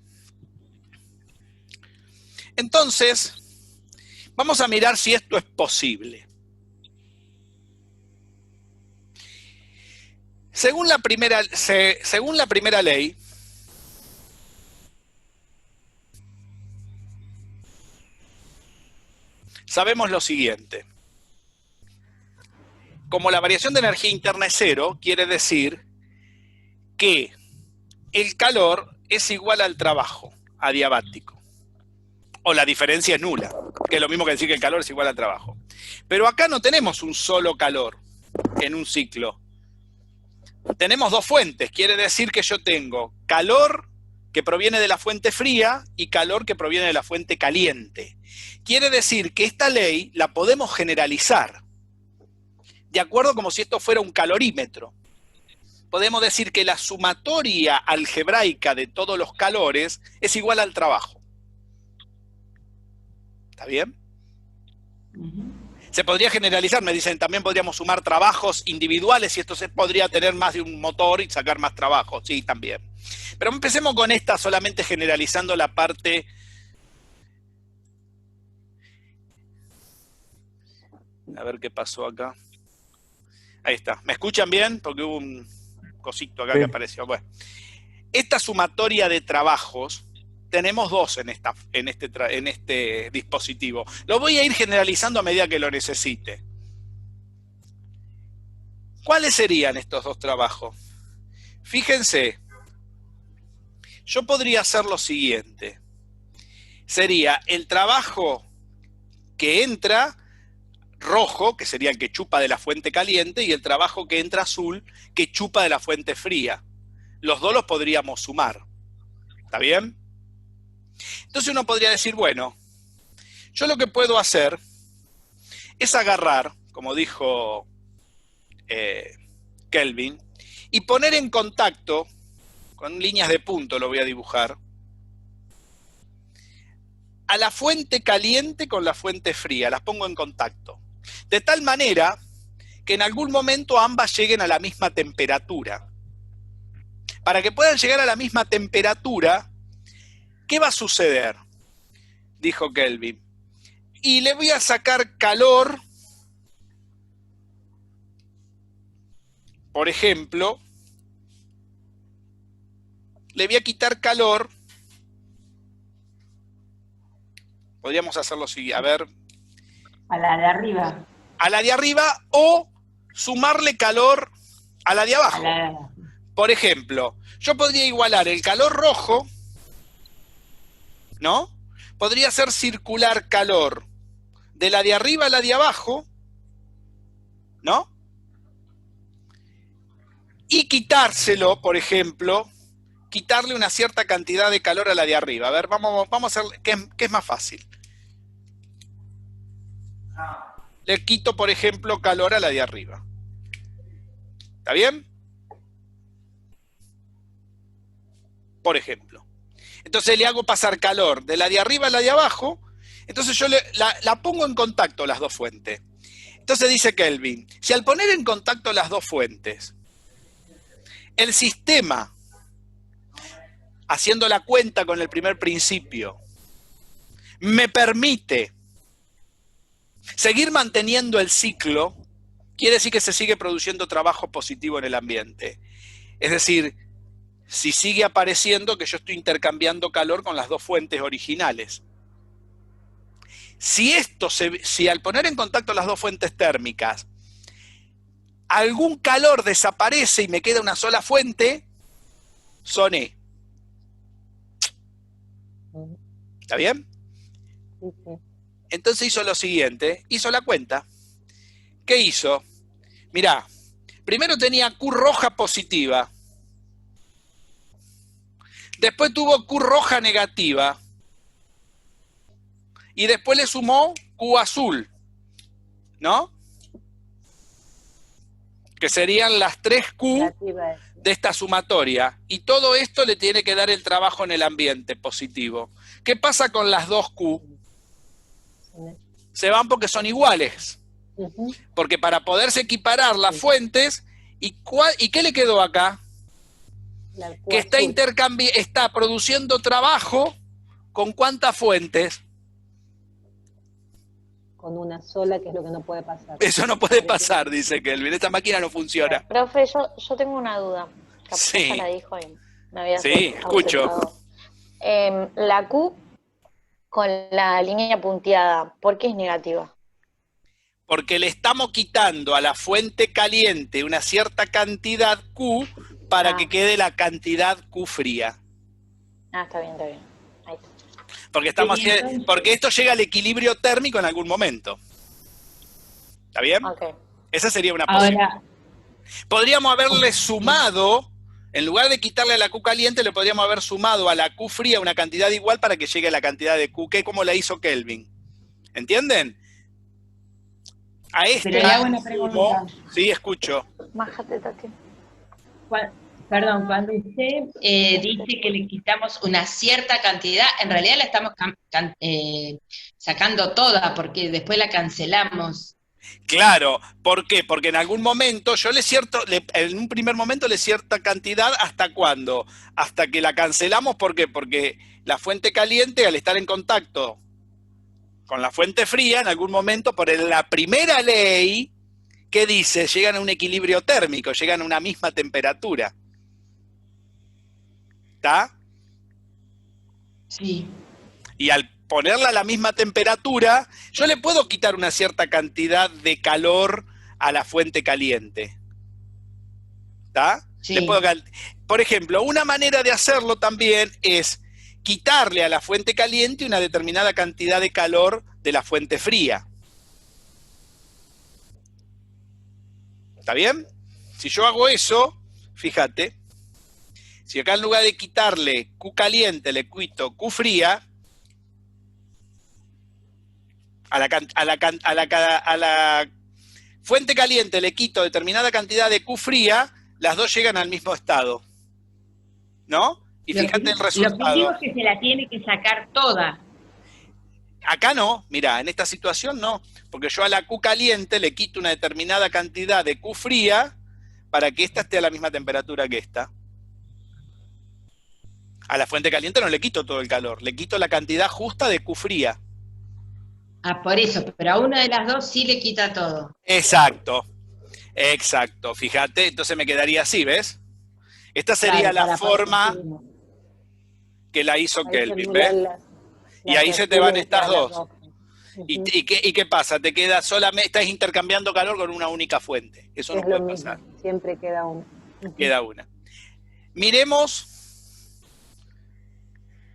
Entonces, vamos a mirar si esto es posible. Según la primera ley, sabemos lo siguiente. Como la variación de energía interna es cero, quiere decir que el calor es igual al trabajo adiabático. O la diferencia es nula, que es lo mismo que decir que el calor es igual al trabajo. Pero acá no tenemos un solo calor en un ciclo. Tenemos dos fuentes, quiere decir que yo tengo calor que proviene de la fuente fría y calor que proviene de la fuente caliente. Quiere decir que esta ley la podemos generalizar, de acuerdo como si esto fuera un calorímetro. Podemos decir que la sumatoria algebraica de todos los calores es igual al trabajo. ¿Está bien? Se podría generalizar, me dicen, también podríamos sumar trabajos individuales y esto se podría tener más de un motor y sacar más trabajo, sí, también. Pero empecemos con esta, solamente generalizando la parte. A ver qué pasó acá. Ahí está. ¿Me escuchan bien? Porque hubo un cosito acá que apareció. Bueno, esta sumatoria de trabajos, tenemos dos en este dispositivo. Lo voy a ir generalizando a medida que lo necesite. ¿Cuáles serían estos dos trabajos? Fíjense, yo podría hacer lo siguiente. Sería el trabajo que entra rojo, que sería el que chupa de la fuente caliente, y el trabajo que entra azul, que chupa de la fuente fría. Los dos los podríamos sumar. ¿Está bien? Entonces uno podría decir, bueno, yo lo que puedo hacer es agarrar, como dijo Kelvin, y poner en contacto, con líneas de punto lo voy a dibujar, a la fuente caliente con la fuente fría, las pongo en contacto. De tal manera que en algún momento ambas lleguen a la misma temperatura. Para que puedan llegar a la misma temperatura, ¿qué va a suceder? Dijo Kelvin. Y le voy a sacar calor, por ejemplo, le voy a quitar calor. Podríamos hacerlo así, a ver. A la de arriba. A la de arriba o sumarle calor a la de abajo. Por ejemplo, yo podría igualar el calor rojo, ¿no? Podría ser circular calor de la de arriba a la de abajo, ¿no? Y quitárselo, por ejemplo, quitarle una cierta cantidad de calor a la de arriba. A ver, vamos a hacer, ¿qué es más fácil? Le quito, por ejemplo, calor a la de arriba. ¿Está bien? Por ejemplo. Entonces le hago pasar calor de la de arriba a la de abajo. Entonces yo la pongo en contacto las dos fuentes. Entonces dice Kelvin, si al poner en contacto las dos fuentes, el sistema, haciendo la cuenta con el primer principio, me permite seguir manteniendo el ciclo, quiere decir que se sigue produciendo trabajo positivo en el ambiente. Es decir, si sigue apareciendo que yo estoy intercambiando calor con las dos fuentes originales. si al poner en contacto las dos fuentes térmicas, algún calor desaparece y me queda una sola fuente, son E. ¿Está bien? Sí, sí. Entonces hizo lo siguiente, hizo la cuenta. ¿Qué hizo? Mirá, primero tenía Q roja positiva, después tuvo Q roja negativa, y después le sumó Q azul, ¿no? Que serían las 3Q de esta sumatoria. Y todo esto le tiene que dar el trabajo en el ambiente positivo. ¿Qué pasa con las 2Q? Se van porque son iguales. Porque para poderse equiparar las fuentes, ¿y qué le quedó acá? Que está produciendo trabajo ¿con cuántas fuentes? Con una sola, que es lo que no puede pasar. Eso no puede pasar, dice Kelvin. Esta máquina no funciona. Profe, yo tengo una duda. Capaz Sí. ya la dijo y me había Escucho. La Q con la línea punteada, ¿por qué es negativa? Porque le estamos quitando a la fuente caliente una cierta cantidad Q para que quede la cantidad Q fría. Está bien, está bien. Ahí está. Porque esto llega al equilibrio térmico en algún momento. ¿Está bien? Okay. Esa sería una posibilidad. Podríamos haberle sumado, en lugar de quitarle a la Q caliente, le podríamos haber sumado a la Q fría una cantidad igual para que llegue a la cantidad de Q, que es como la hizo Kelvin. ¿Entienden? A este. Pero le hago una pregunta. Sí, escucho. Májate, Tati. Perdón, cuando usted dice que le quitamos una cierta cantidad, en realidad la estamos sacando toda, porque después la cancelamos. Claro, ¿por qué? Porque en algún momento en un primer momento le cierta cantidad, ¿hasta cuándo? Hasta que la cancelamos, ¿por qué? Porque la fuente caliente, al estar en contacto con la fuente fría, en algún momento, por la primera ley, ¿qué dice? Llegan a un equilibrio térmico, llegan a una misma temperatura. ¿Está? Sí. Y al ponerla a la misma temperatura, yo le puedo quitar una cierta cantidad de calor a la fuente caliente. ¿Está? Sí. Por ejemplo, una manera de hacerlo también es quitarle a la fuente caliente una determinada cantidad de calor de la fuente fría. ¿Está bien? Si yo hago eso, fíjate, si acá en lugar de quitarle Q caliente le quito Q fría, a la fuente caliente le quito determinada cantidad de Q fría, las dos llegan al mismo estado. ¿No? Y fíjate el resultado. Lo que digo es que se la tiene que sacar toda. Acá no, mira, en esta situación no, porque yo a la Q caliente le quito una determinada cantidad de Q fría para que esta esté a la misma temperatura que esta. A la fuente caliente no le quito todo el calor, le quito la cantidad justa de Q fría. Por eso, pero a una de las dos sí le quita todo. Exacto, fíjate, entonces me quedaría así, ¿ves? Esta sería la forma que la hizo Kelvin, ¿ves? Y ahí se te van estas dos. ¿Y qué pasa? Te queda solamente, estás intercambiando calor con una única fuente. Eso no puede pasar. Siempre queda una. Queda una. Miremos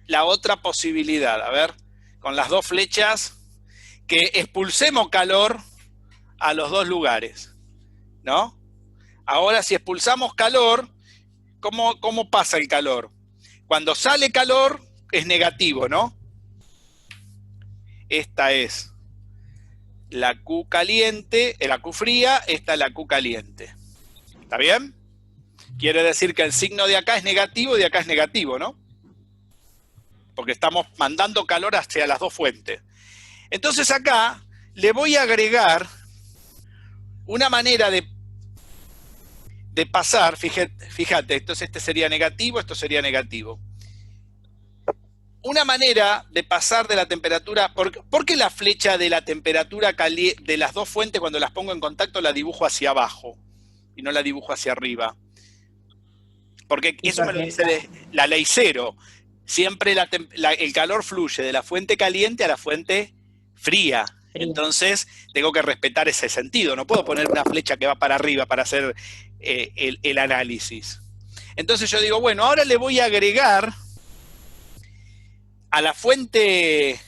la otra posibilidad. A ver, con las dos flechas, que expulsemos calor a los dos lugares, ¿no? Ahora, si expulsamos calor, ¿cómo pasa el calor? Cuando sale calor, es negativo, ¿no? Esta es la Q caliente, la Q fría, esta es la Q caliente. ¿Está bien? Quiere decir que el signo de acá es negativo y de acá es negativo, ¿no? Porque estamos mandando calor hacia las dos fuentes. Entonces acá le voy a agregar una manera de pasar, fíjate, entonces este sería negativo, esto sería negativo. Una manera de pasar de la temperatura, ¿por qué la flecha de la temperatura de las dos fuentes cuando las pongo en contacto la dibujo hacia abajo y no la dibujo hacia arriba? Porque eso me lo dice la ley cero. Siempre el calor fluye de la fuente caliente a la fuente fría. Entonces tengo que respetar ese sentido. No puedo poner una flecha que va para arriba para hacer el análisis. Entonces yo digo, bueno, ahora le voy a agregar a la fuente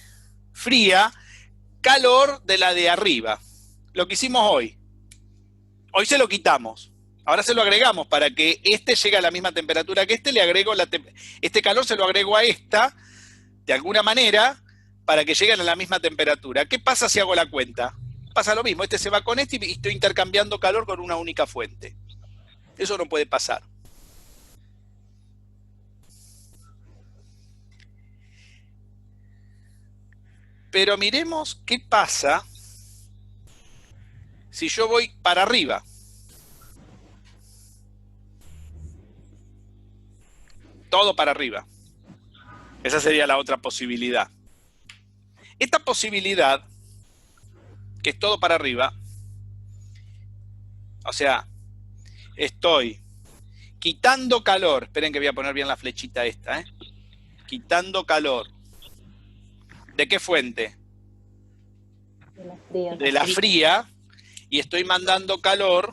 fría calor de la de arriba. Lo que hicimos hoy. Hoy se lo quitamos. Ahora se lo agregamos para que este llegue a la misma temperatura que este, le agrego este calor se lo agrego a esta, de alguna manera, para que lleguen a la misma temperatura. ¿Qué pasa si hago la cuenta? Pasa lo mismo, este se va con este y estoy intercambiando calor con una única fuente. Eso no puede pasar. Pero miremos qué pasa si yo voy para arriba. Todo para arriba. Esa sería la otra posibilidad. Esta posibilidad, que es todo para arriba, o sea, estoy quitando calor. Esperen que voy a poner bien la flechita esta, quitando calor. ¿De qué fuente? De la fría. De la fría. Y estoy mandando calor.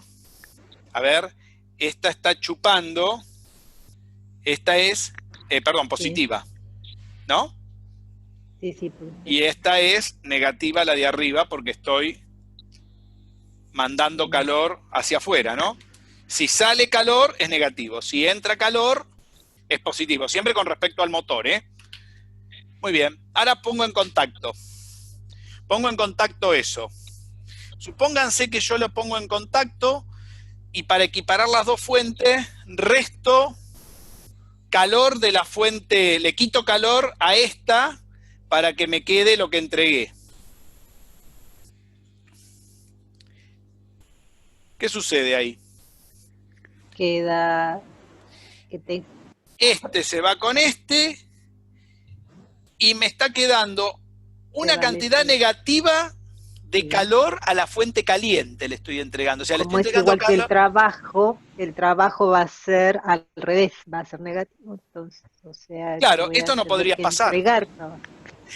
A ver, esta está chupando. Esta es, positiva. ¿No? Sí. Y esta es negativa, la de arriba, porque estoy mandando calor hacia afuera, ¿no? Si sale calor, es negativo. Si entra calor, es positivo. Siempre con respecto al motor, Muy bien. Ahora pongo en contacto. Pongo en contacto eso. Supónganse que yo lo pongo en contacto y para equiparar las dos fuentes, resto calor de la fuente, le quito calor a esta para que me quede lo que entregué. ¿Qué sucede ahí? Queda... Este se va con este y me está quedando una cantidad negativa de calor a la fuente caliente le estoy entregando. O sea, como le estoy entregando es igual calor. que el trabajo va a ser al revés, va a ser negativo, entonces, o sea... Claro, esto no podría pasar. Trabajo.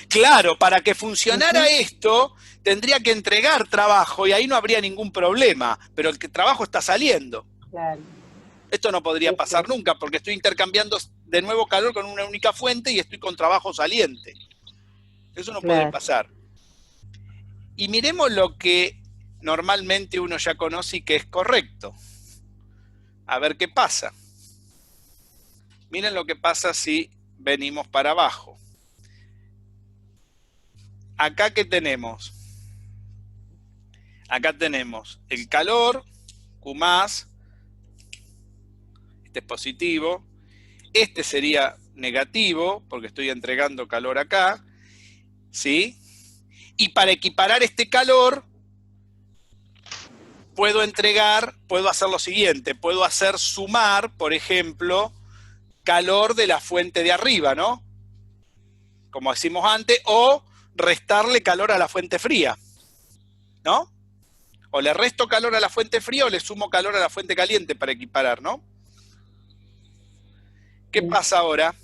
Claro, para que funcionara esto, tendría que entregar trabajo y ahí no habría ningún problema, pero el trabajo está saliendo. Claro. Esto no podría pasar nunca, porque estoy intercambiando de nuevo calor con una única fuente y estoy con trabajo saliente. Eso no puede pasar. Y miremos lo que normalmente uno ya conoce y que es correcto. A ver qué pasa. Miren lo que pasa si venimos para abajo. Acá, ¿qué tenemos? Acá tenemos el calor, Q+, este es positivo, este sería negativo, porque estoy entregando calor acá, ¿sí? Y para equiparar este calor, puedo hacer lo siguiente, puedo hacer sumar, por ejemplo, calor de la fuente de arriba, ¿no? Como decimos antes, o restarle calor a la fuente fría, ¿no? O le resto calor a la fuente fría o le sumo calor a la fuente caliente para equiparar, ¿no? ¿Qué pasa ahora?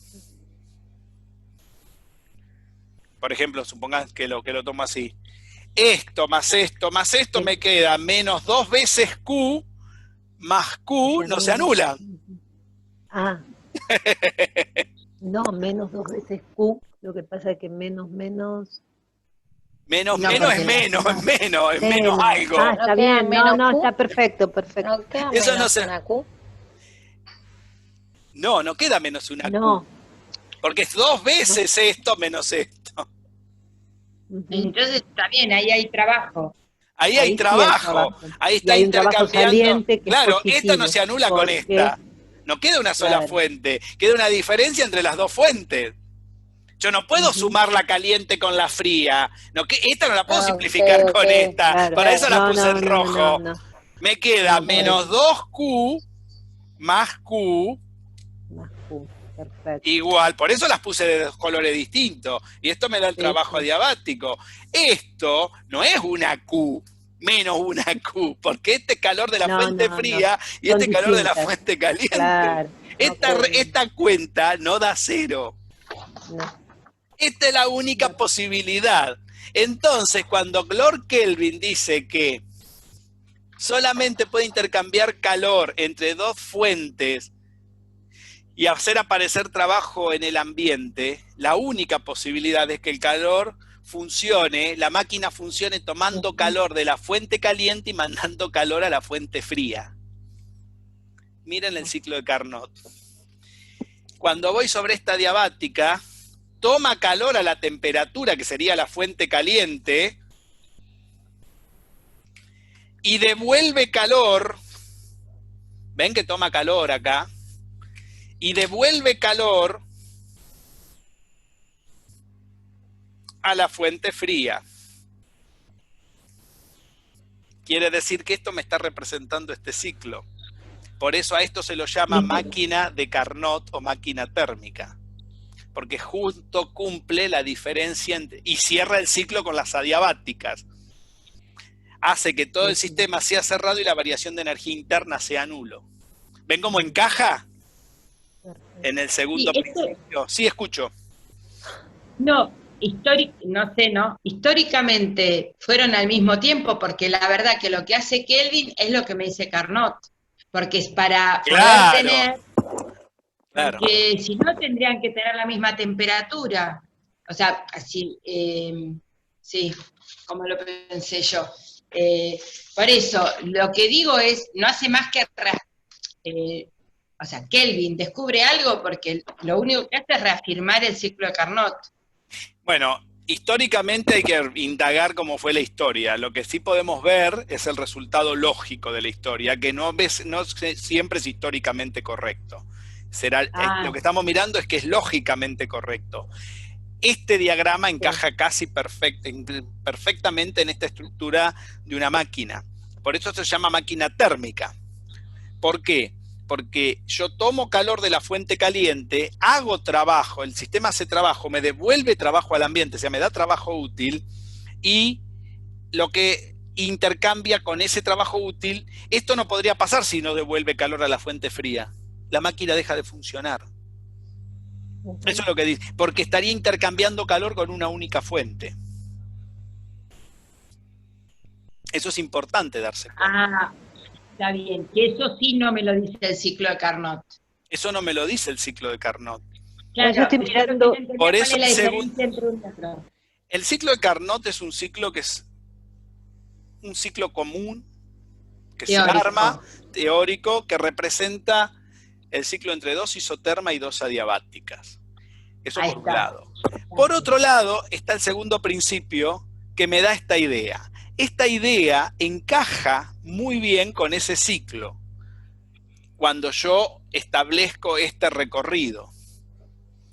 Por ejemplo, supongan que lo tomo así. Esto más esto más esto me queda menos 2 veces Q más Q, no se anulan. Ah. No, menos 2 veces Q. Lo que pasa es que menos... Menos es menos algo. Ah, está bien, no, está perfecto. ¿No queda Eso menos no se... una Q? No queda menos una Q. Porque es 2 veces esto menos esto. Entonces está bien, ahí hay trabajo. Ahí hay trabajo. Ahí está intercambiando. Claro, esta no se anula con esta. No queda una sola fuente. Queda una diferencia entre las dos fuentes. Yo no puedo sumar la caliente con la fría. Esta no la puedo simplificar con esta. Claro, para eso la puse en rojo. Me queda menos 2Q más Q. Perfecto. Igual, por eso las puse de 2 colores distintos. Y esto me da el trabajo adiabático. Esto no es una Q, menos una Q, porque este calor de la fuente fría y este calor de la fuente caliente. Claro, esta cuenta no da 0. No. Esta es la única posibilidad. Entonces, cuando Lord Kelvin dice que solamente puede intercambiar calor entre dos fuentes y hacer aparecer trabajo en el ambiente, la única posibilidad es que el calor funcione, la máquina funcione tomando calor de la fuente caliente y mandando calor a la fuente fría. Miren el ciclo de Carnot. Cuando voy sobre esta diabática, toma calor a la temperatura, que sería la fuente caliente, y devuelve calor, ven que toma calor acá, y devuelve calor a la fuente fría. Quiere decir que esto me está representando este ciclo. Por eso a esto se lo llama máquina de Carnot o máquina térmica. Porque justo cumple la diferencia y cierra el ciclo con las adiabáticas. Hace que todo el sistema sea cerrado y la variación de energía interna sea nulo. ¿Ven cómo encaja? En el segundo principio. Sí, escucho. No, históricamente fueron al mismo tiempo, porque la verdad que lo que hace Kelvin es lo que me dice Carnot, porque es para poder tener, porque si no tendrían que tener la misma temperatura, o sea, así, sí, como lo pensé yo. Por eso, lo que digo es, no hace más que, o sea, Kelvin descubre algo porque lo único que hace es reafirmar el ciclo de Carnot. Bueno, históricamente hay que indagar cómo fue la historia. Lo que sí podemos ver es el resultado lógico de la historia, que no siempre es históricamente correcto. Lo que estamos mirando es que es lógicamente correcto. Este diagrama encaja casi perfectamente en esta estructura de una máquina. Por eso se llama máquina térmica. ¿Por qué? Porque yo tomo calor de la fuente caliente, hago trabajo, el sistema hace trabajo, me devuelve trabajo al ambiente, o sea, me da trabajo útil, y lo que intercambia con ese trabajo útil, esto no podría pasar si no devuelve calor a la fuente fría. La máquina deja de funcionar. Eso es lo que dice, porque estaría intercambiando calor con una única fuente. Eso es importante darse cuenta. Está bien, que eso sí no me lo dice el ciclo de Carnot. Eso no me lo dice el ciclo de Carnot. Claro, yo estoy mirando. Por eso el ciclo de Carnot es un ciclo que es un ciclo común, que teórico. Se arma, teórico, que representa el ciclo entre dos isotermas y dos adiabáticas. Eso por un lado. Por otro lado, está el segundo principio que me da esta idea. Esta idea encaja muy bien con ese ciclo cuando yo establezco este recorrido.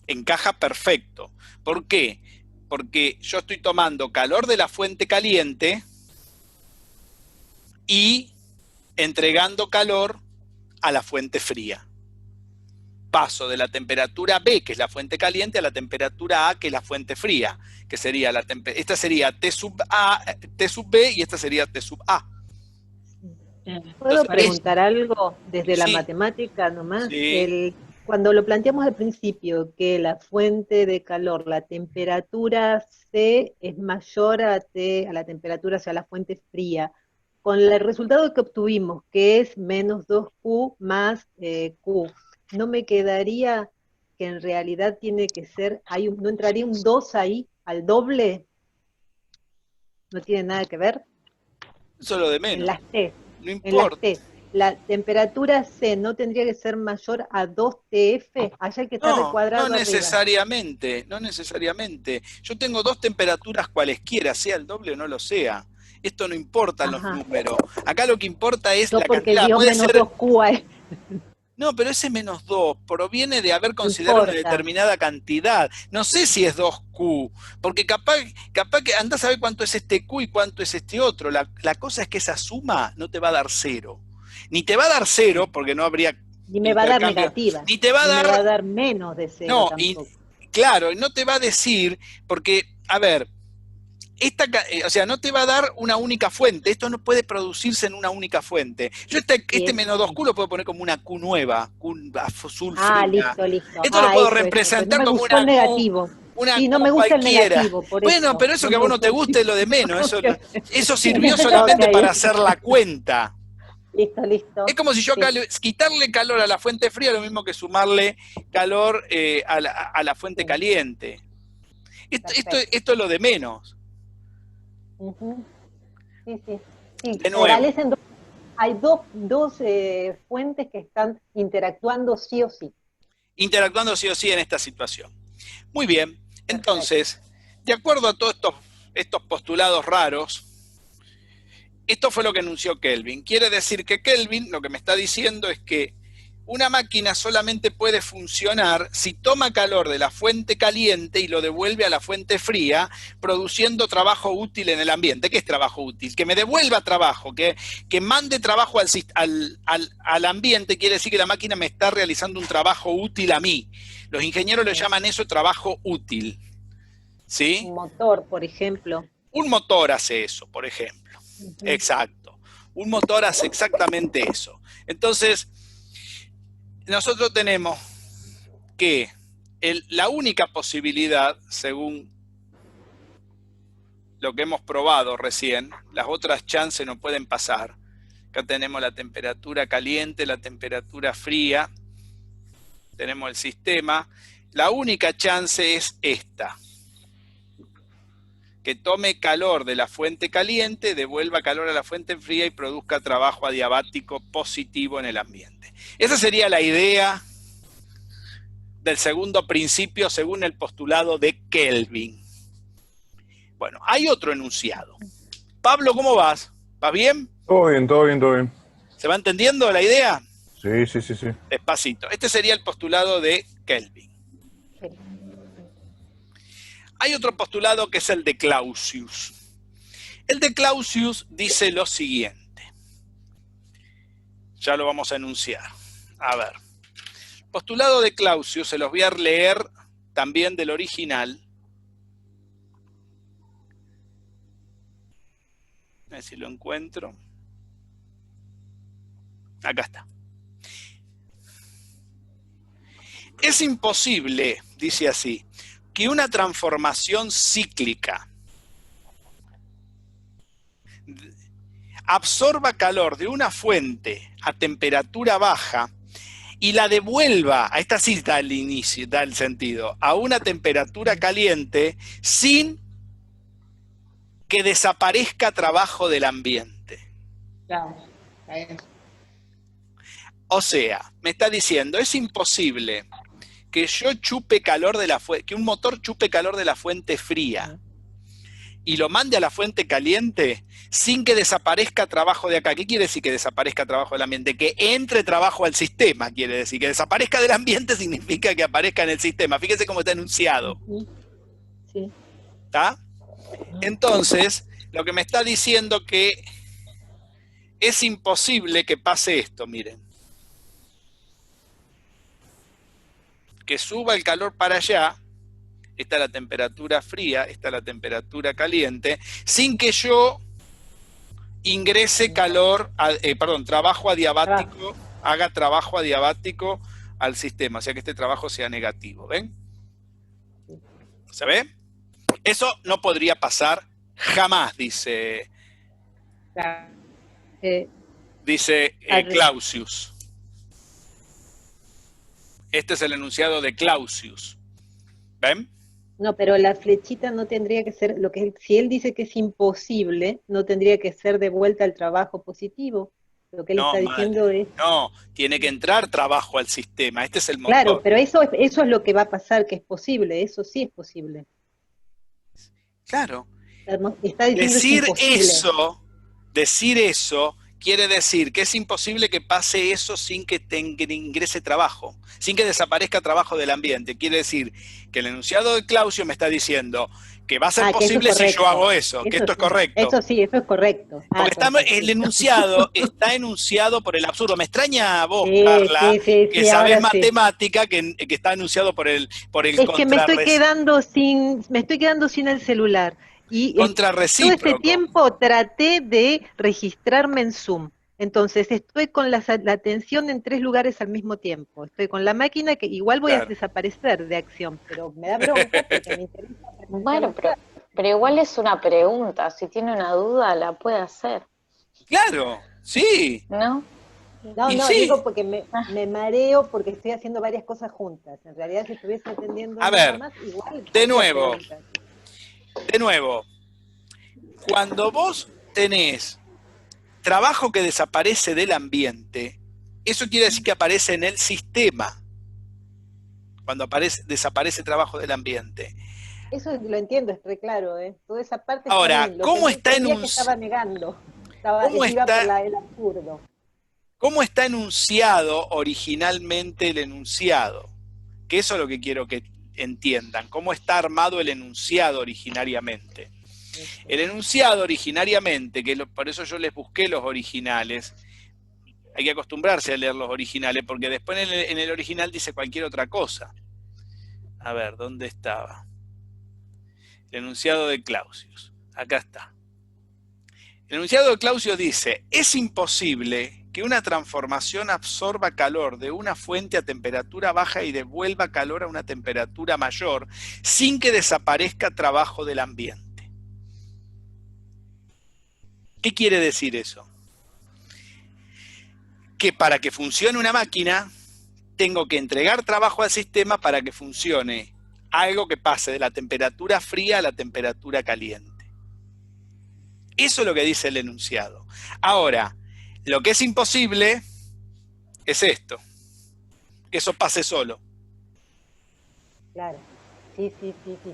Encaja perfecto. ¿Por qué? Porque yo estoy tomando calor de la fuente caliente y entregando calor a la fuente fría. Paso de la temperatura B, que es la fuente caliente, a la temperatura A, que es la fuente fría, que sería esta sería T sub B y esta sería T sub A. ¿Puedo preguntar algo desde la matemática nomás? Sí. Cuando lo planteamos al principio, que la fuente de calor, la temperatura C es mayor a la temperatura hacia la fuente fría, con el resultado que obtuvimos, que es menos 2Q más Q, ¿no me quedaría que en realidad tiene que ser, no entraría un 2 ahí, al doble? ¿No tiene nada que ver? Eso es lo de menos. En las T. No importa. En las T. La temperatura C no tendría que ser mayor a 2TF, allá hay que estar recuadrado. No necesariamente, no necesariamente. Yo tengo dos temperaturas cualesquiera, sea el doble o no lo sea. Esto no importa los números. Acá lo que importa es la cantidad. Dio menos 2Q ahí. No, pero ese menos 2 proviene de haber considerado una determinada cantidad. No sé si es 2Q, porque capaz que andás a ver cuánto es este Q y cuánto es este otro. La cosa es que esa suma no te va a dar 0. Ni te va a dar 0, porque no habría... Ni me va a dar negativa. Ni te va a dar... me va a dar menos de 0 no, tampoco. Claro, no te va a decir, porque, a ver... o sea, no te va a dar una única fuente. Esto no puede producirse en una única fuente. Yo este menos 2Q lo puedo poner como una Q nueva, Q azul fría. Listo. Esto lo puedo representar como una negativo. una y no como me gusta cualquiera. el negativo, por Bueno, eso. pero eso No que a me vos no gusta te guste es lo de menos. Eso sirvió Ok. solamente para hacer la cuenta. Listo. Es como si yo Sí. quitarle calor a la fuente fría, lo mismo que sumarle calor a la fuente Sí. caliente. Perfecto. Esto es lo de menos. Ujú. Sí, sí. Sí, De nuevo, prevalecen hay dos fuentes que están interactuando sí o sí. interactuando sí o sí en esta situación. Muy bien, Perfecto. entonces, de acuerdo a todos estos postulados raros, esto fue lo que anunció Kelvin. Quiere decir que Kelvin lo que me está diciendo es que una máquina solamente puede funcionar si toma calor de la fuente caliente y lo devuelve a la fuente fría, produciendo trabajo útil en el ambiente. ¿Qué es trabajo útil? Que me devuelva trabajo, que mande trabajo al ambiente, quiere decir que la máquina me está realizando un trabajo útil a mí. Los ingenieros le llaman eso trabajo útil. ¿Sí? Un motor, por ejemplo. Un motor hace eso, por ejemplo. Ujú. Exacto. Un motor hace exactamente eso. Entonces, nosotros tenemos que la única posibilidad, según lo que hemos probado recién, las otras chances no pueden pasar. Acá tenemos la temperatura caliente, la temperatura fría, tenemos el sistema. La única chance es esta, que tome calor de la fuente caliente, devuelva calor a la fuente fría y produzca trabajo adiabático positivo en el ambiente. Esa sería la idea del segundo principio según el postulado de Kelvin. Bueno, hay otro enunciado. Pablo, ¿cómo vas? ¿Vas bien? Todo bien, todo bien, todo bien. ¿Se va entendiendo la idea? Sí, sí, sí, sí. Despacito. Este sería el postulado de Kelvin. Sí. Hay otro postulado que es el de Clausius. El de Clausius dice lo siguiente. Ya lo vamos a enunciar. A ver. Postulado de Clausius, se los voy a leer también del original. A ver si lo encuentro. Acá está. Es imposible, dice así, que una transformación cíclica absorba calor de una fuente a temperatura baja y la devuelva, a esta sí da el inicio, da el sentido, a una temperatura caliente sin que desaparezca trabajo del ambiente. Claro. O sea, me está diciendo, es imposible que yo chupe calor de la fuente, que un motor chupe calor de la fuente fría y lo mande a la fuente caliente sin que desaparezca trabajo de acá. ¿Qué quiere decir que desaparezca trabajo del ambiente? Que entre trabajo al sistema, quiere decir. Que desaparezca del ambiente significa que aparezca en el sistema. Fíjese cómo está enunciado. Sí. ¿Está? Entonces, lo que me está diciendo que es imposible que pase esto, miren. Que suba el calor para allá, esta es la temperatura fría, esta es la temperatura caliente, sin que yo ingrese trabajo adiabático, haga trabajo adiabático al sistema, o sea que este trabajo sea negativo, ¿ven? ¿Se ve? Eso no podría pasar jamás, dice Clausius. Este es el enunciado de Clausius. ¿Ven? No, pero la flechita no tendría que ser, si él dice que es imposible, no tendría que ser de vuelta al trabajo positivo. Lo que él está diciendo es... No, tiene que entrar trabajo al sistema, este es el motor. Claro, pero eso es lo que va a pasar, que es posible, eso sí es posible. Claro. Está diciendo decir eso quiere decir que es imposible que pase eso sin que ingrese trabajo, sin que desaparezca trabajo del ambiente. Quiere decir que el enunciado de Clausius me está diciendo que va a ser posible si yo hago eso, que esto es correcto. Eso sí, eso es correcto. Porque el enunciado está enunciado por el absurdo. Me extraña a vos, Carla, que sabés matemática, que está enunciado por el es que me estoy quedando sin el celular. Y todo este tiempo traté de registrarme en Zoom. Entonces estoy con la atención en 3 lugares al mismo tiempo. Estoy con la máquina que igual voy a desaparecer de acción, pero me da bronca porque me interesa. Bueno, pero igual es una pregunta. Si tiene una duda, la puede hacer. Claro, sí. ¿No? No, Y no, sí. digo porque me mareo porque estoy haciendo varias cosas juntas. En realidad, si estuviese atendiendo A nada ver, más, igual. de nuevo, cuando vos tenés trabajo que desaparece del ambiente, eso quiere decir que aparece en el sistema. Cuando desaparece trabajo del ambiente. Eso lo entiendo, es re claro, ¿eh? Toda esa parte Ahora, está bien. Lo ¿cómo que está que estaba negando. Iba por el absurdo. ¿Cómo está enunciado originalmente el enunciado? Que eso es lo que quiero que entiendan. ¿Cómo está armado el enunciado originariamente? El enunciado originariamente, por eso yo les busqué los originales, hay que acostumbrarse a leer los originales, porque después en el original dice cualquier otra cosa. A ver, ¿dónde estaba? El enunciado de Clausius. Acá está. El enunciado de Clausius dice: es imposible que una transformación absorba calor de una fuente a temperatura baja y devuelva calor a una temperatura mayor sin que desaparezca trabajo del ambiente. ¿Qué quiere decir eso? Que para que funcione una máquina, tengo que entregar trabajo al sistema para que funcione algo que pase de la temperatura fría a la temperatura caliente. Eso es lo que dice el enunciado. Ahora, lo que es imposible es esto, que eso pase solo. Claro, sí.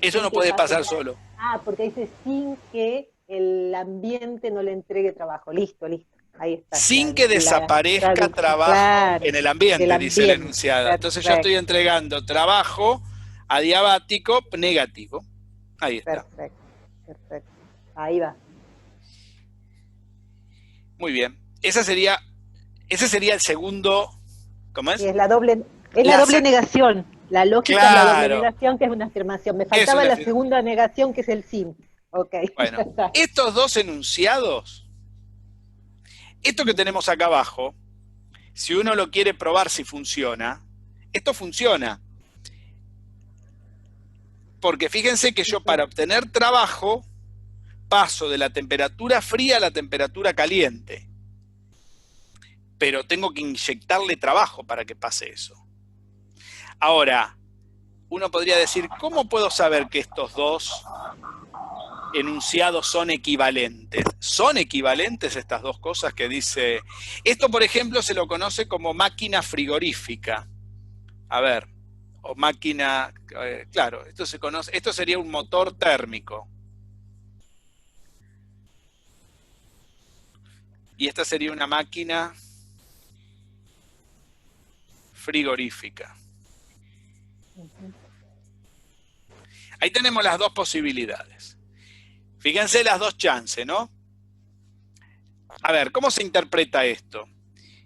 Eso no puede pasar solo. Porque dice sin que el ambiente no le entregue trabajo. Listo. Ahí está. Sin que desaparezca trabajo en el ambiente, dice el enunciado. Perfecto. Entonces yo estoy entregando trabajo adiabático negativo. Ahí está. Perfecto. Ahí va. Muy bien. Ese sería el segundo. ¿Cómo es? Sí, es la doble negación. La lógica es la doble negación, que es una afirmación. Me faltaba la segunda negación, que es el sin. Ok. Bueno, estos dos enunciados, esto que tenemos acá abajo, si uno lo quiere probar si funciona, esto funciona. Porque fíjense que yo para obtener trabajo paso de la temperatura fría a la temperatura caliente. Pero tengo que inyectarle trabajo para que pase eso. Ahora, uno podría decir, ¿cómo puedo saber que estos dos enunciados son equivalentes? ¿Son equivalentes estas dos cosas que dice? Esto, por ejemplo, se lo conoce como máquina frigorífica. A ver, o máquina, claro, esto sería un motor térmico. Y esta sería una máquina frigorífica. Ahí tenemos las dos posibilidades. Fíjense las dos chances, ¿no? A ver, ¿cómo se interpreta esto?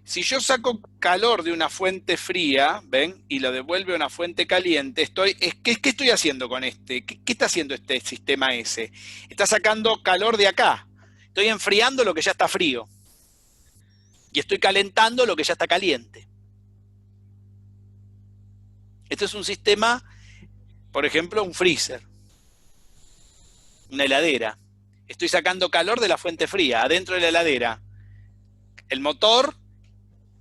Si yo saco calor de una fuente fría, ¿ven? Y lo devuelve a una fuente caliente, ¿qué estoy haciendo con este? ¿Qué está haciendo este sistema S? Está sacando calor de acá. Estoy enfriando lo que ya está frío. Y estoy calentando lo que ya está caliente. Este es un sistema, por ejemplo, un freezer, una heladera. Estoy sacando calor de la fuente fría, adentro de la heladera. El motor,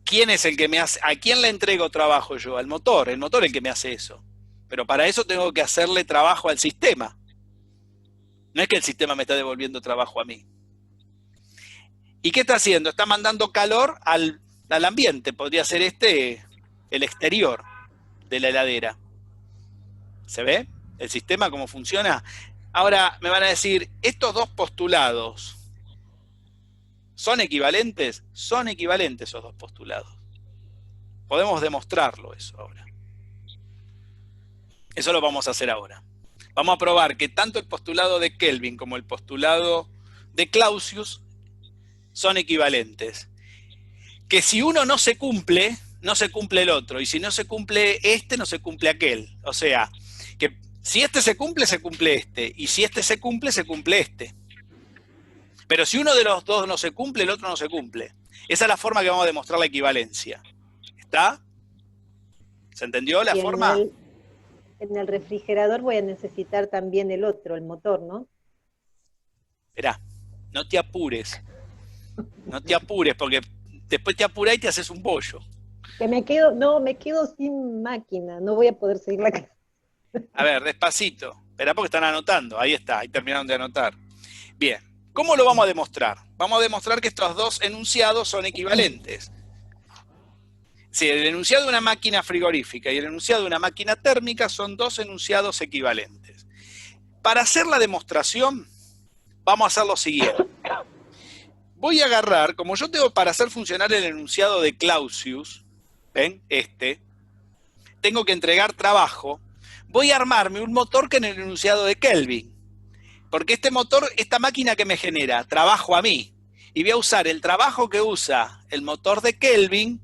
¿quién es el que me hace? ¿A quién le entrego trabajo yo? Al motor, el motor es el que me hace eso. Pero para eso tengo que hacerle trabajo al sistema. No es que el sistema me está devolviendo trabajo a mí. ¿Y qué está haciendo? Está mandando calor al ambiente. Podría ser el exterior de la heladera. ¿Se ve? ¿El sistema cómo funciona? Ahora me van a decir, ¿estos dos postulados son equivalentes? Son equivalentes esos dos postulados. Podemos demostrarlo eso ahora. Eso lo vamos a hacer ahora. Vamos a probar que tanto el postulado de Kelvin como el postulado de Clausius son equivalentes. Que si uno no se cumple el otro. Y si no se cumple este, no se cumple aquel. O sea, que si este se cumple este. Y si este se cumple este. Pero si uno de los dos no se cumple, el otro no se cumple. Esa es la forma que vamos a demostrar la equivalencia. ¿Está? ¿Se entendió la forma? En el refrigerador voy a necesitar también el otro, el motor, ¿no? Esperá, no te apures. No te apures, porque después te apurás y te haces un bollo. Que me quedo sin máquina, no voy a poder seguir la clase. A ver, despacito. Esperá porque están anotando. Ahí está, ahí terminaron de anotar. Bien, ¿cómo lo vamos a demostrar? Vamos a demostrar que estos dos enunciados son equivalentes. Sí, el enunciado de una máquina frigorífica y el enunciado de una máquina térmica son dos enunciados equivalentes. Para hacer la demostración, vamos a hacer lo siguiente. Voy a agarrar, como yo tengo para hacer funcionar el enunciado de Clausius, ¿ven? Tengo que entregar trabajo, voy a armarme un motor que en el enunciado de Kelvin. Porque este motor, esta máquina que me genera trabajo a mí, y voy a usar el trabajo que usa el motor de Kelvin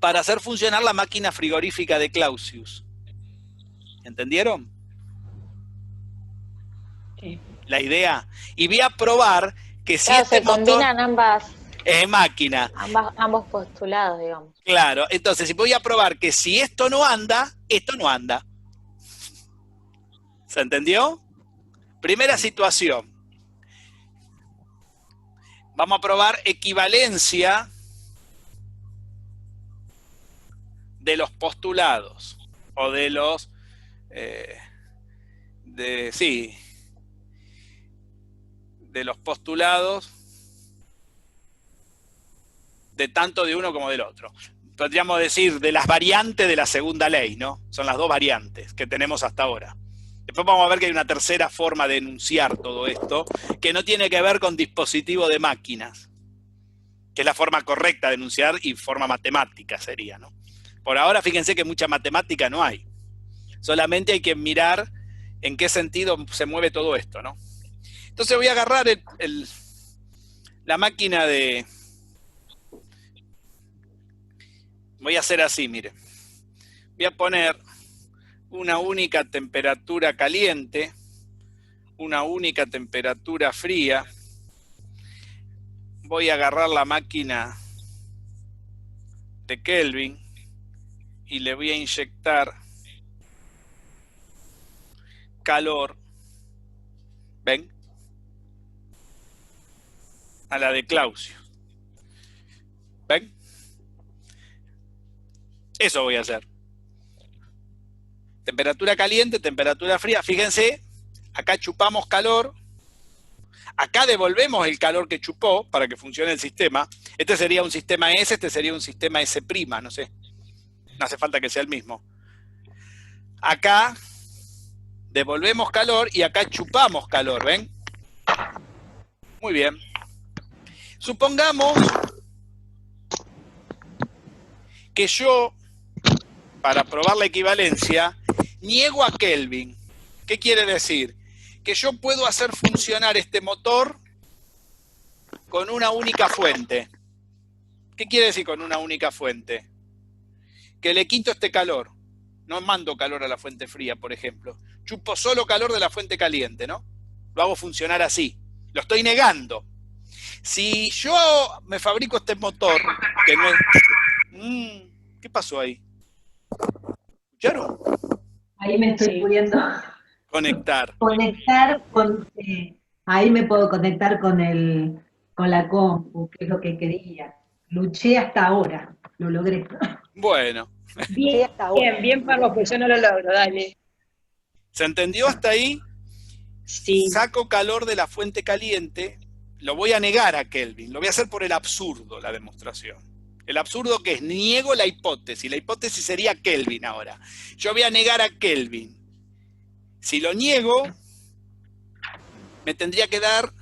para hacer funcionar la máquina frigorífica de Clausius. ¿Entendieron? Sí. La idea. Y voy a probar que si Claro, se combinan ambos postulados, digamos. Claro, entonces si voy a probar que si esto no anda, esto no anda. ¿Se entendió? Primera situación. Vamos a probar equivalencia de los postulados. O de los... de los postulados de tanto de uno como del otro. Podríamos decir de las variantes de la segunda ley, ¿no? Son las dos variantes que tenemos hasta ahora. Después vamos a ver que hay una tercera forma de enunciar todo esto, que no tiene que ver con dispositivo de máquinas, que es la forma correcta de enunciar y forma matemática sería, ¿no? Por ahora, fíjense que mucha matemática no hay. Solamente hay que mirar en qué sentido se mueve todo esto, ¿no? Entonces voy a agarrar la máquina de... Voy a hacer así, mire. Voy a poner una única temperatura caliente, una única temperatura fría. Voy a agarrar la máquina de Kelvin y le voy a inyectar calor. ¿Ven? A la de Clausius. ¿Ven? Eso voy a hacer. Temperatura caliente, temperatura fría. Fíjense, acá chupamos calor. Acá devolvemos el calor que chupó para que funcione el sistema. Este sería un sistema S, este sería un sistema S', no sé. No hace falta que sea el mismo. Acá devolvemos calor y acá chupamos calor, ¿ven? Muy bien. Supongamos que yo, para probar la equivalencia, niego a Kelvin. ¿Qué quiere decir? Que yo puedo hacer funcionar este motor con una única fuente. ¿Qué quiere decir con una única fuente? Que le quito este calor. No mando calor a la fuente fría, por ejemplo. Chupo solo calor de la fuente caliente, ¿no? Lo hago funcionar así. Lo estoy negando. Si yo me fabrico este motor, que no es... ¿qué pasó ahí? ¿Escucharon? Ahí me estoy pudiendo conectar con... ahí me puedo conectar con la compu, que es lo que quería. Luché hasta ahora, lo logré. Bueno. Bien, Pablo, pues yo no lo logro, dale. ¿Se entendió hasta ahí? Sí. Saco calor de la fuente caliente, lo voy a negar a Kelvin, lo voy a hacer por el absurdo, la demostración. El absurdo que es, niego la hipótesis sería Kelvin ahora. Yo voy a negar a Kelvin. Si lo niego, me tendría que dar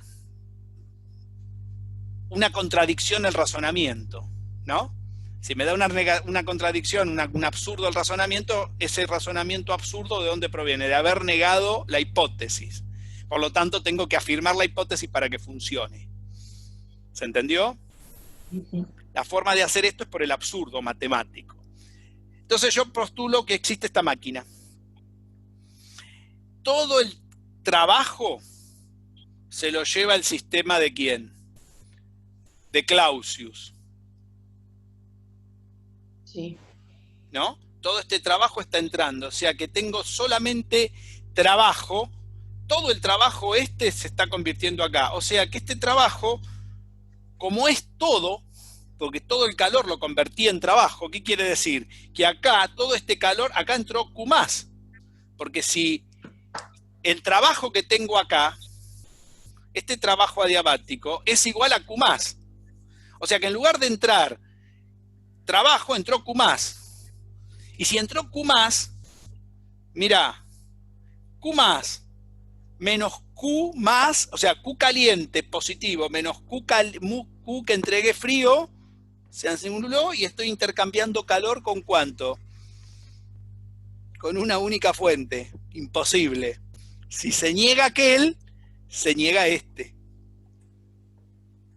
una contradicción el razonamiento, ¿no? Si me da una contradicción, un absurdo el razonamiento, ese razonamiento absurdo, ¿de dónde proviene? De haber negado la hipótesis. Por lo tanto, tengo que afirmar la hipótesis para que funcione. ¿Se entendió? Sí. La forma de hacer esto es por el absurdo matemático. Entonces yo postulo que existe esta máquina. Todo el trabajo se lo lleva el sistema de ¿quién? De Clausius. Sí. ¿No? Todo este trabajo está entrando, o sea que tengo solamente trabajo, todo el trabajo se está convirtiendo acá, o sea que este trabajo, como es todo, porque todo el calor lo convertí en trabajo, ¿qué quiere decir? Que acá, todo este calor, acá entró Q+, porque si el trabajo que tengo acá, este trabajo adiabático, es igual a Q+, o sea que en lugar de entrar trabajo, entró Q+, y si entró Q+, mirá, Q+ menos Q+, o sea, Q caliente positivo menos Q que entregué frío, se anuló y estoy intercambiando calor ¿con cuánto? Con una única fuente. Imposible. Si se niega aquel, se niega este.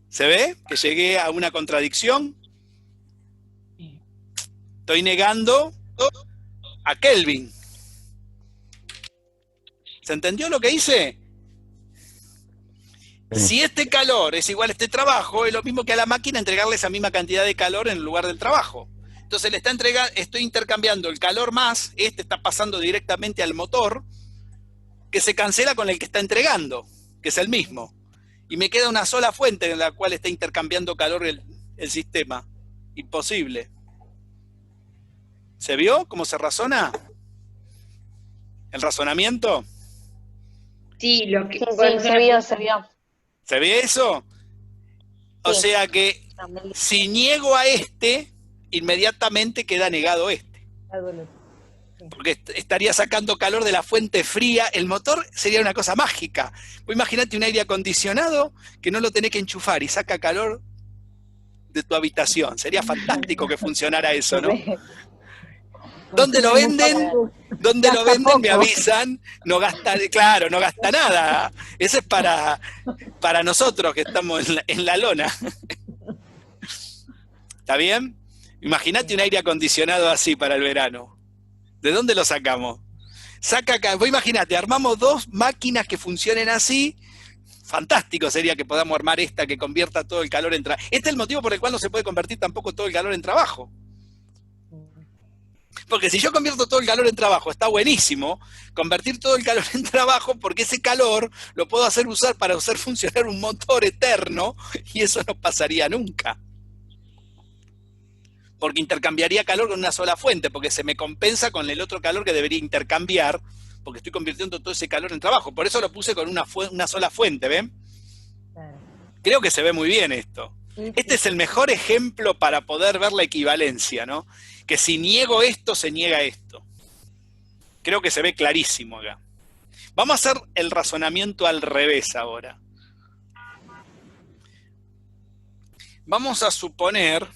¿Se ve que llegué a una contradicción? Estoy negando a Kelvin. ¿Se entendió lo que hice? Sí. Si este calor es igual a este trabajo, es lo mismo que a la máquina entregarle esa misma cantidad de calor en lugar del trabajo. Entonces estoy intercambiando el calor más, este está pasando directamente al motor, que se cancela con el que está entregando, que es el mismo. Y me queda una sola fuente en la cual está intercambiando calor el sistema. Imposible. ¿Se vio cómo se razona? ¿El razonamiento? Sí, lo que... Sí, se vio. ¿Se ve eso? O Sí. sea que si niego a este, inmediatamente queda negado este. Porque estaría sacando calor de la fuente fría. El motor sería una cosa mágica. Vos imaginate un aire acondicionado que no lo tenés que enchufar y saca calor de tu habitación. Sería fantástico que funcionara eso, ¿no? ¿Dónde lo venden? ¿Dónde lo venden? Me avisan. No gasta, claro, no gasta nada. Eso es para nosotros que estamos en la lona. ¿Está bien? Imagínate un aire acondicionado así para el verano. ¿De dónde lo sacamos? Vos imaginate, armamos 2 máquinas que funcionen así. Fantástico sería que podamos armar esta que convierta todo el calor en trabajo. Este es el motivo por el cual no se puede convertir tampoco todo el calor en trabajo. Porque si yo convierto todo el calor en trabajo, está buenísimo convertir todo el calor en trabajo, porque ese calor lo puedo usar para hacer funcionar un motor eterno, y eso no pasaría nunca. Porque intercambiaría calor con una sola fuente, porque se me compensa con el otro calor que debería intercambiar, porque estoy convirtiendo todo ese calor en trabajo. Por eso lo puse con una sola fuente, ¿ven? Creo que se ve muy bien esto. Este es el mejor ejemplo para poder ver la equivalencia, ¿no? Que si niego esto, se niega esto. Creo que se ve clarísimo acá. Vamos a hacer el razonamiento al revés ahora. Vamos a suponer,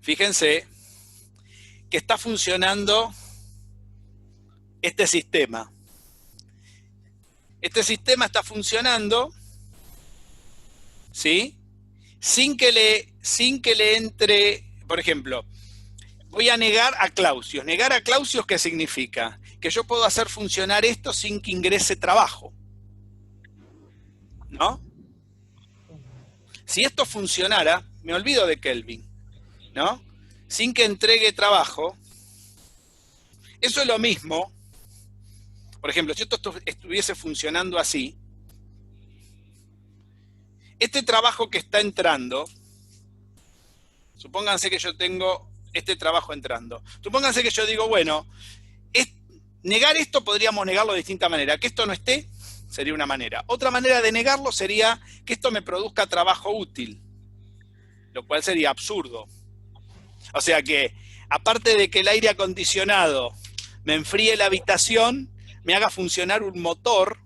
fíjense, que está funcionando este sistema. Este sistema está funcionando, ¿sí? Sin que le entre, por ejemplo, voy a negar a Clausius. Negar a Clausius, ¿qué significa? Que yo puedo hacer funcionar esto sin que ingrese trabajo, ¿no? Si esto funcionara, me olvido de Kelvin, ¿no? Sin que entregue trabajo, eso es lo mismo. Por ejemplo, si esto estuviese funcionando así, este trabajo que está entrando, supónganse que yo tengo este trabajo entrando. Supónganse que yo digo, bueno, negar esto podríamos negarlo de distinta manera. Que esto no esté, sería una manera. Otra manera de negarlo sería que esto me produzca trabajo útil, lo cual sería absurdo. O sea que, aparte de que el aire acondicionado me enfríe la habitación, me haga funcionar un motor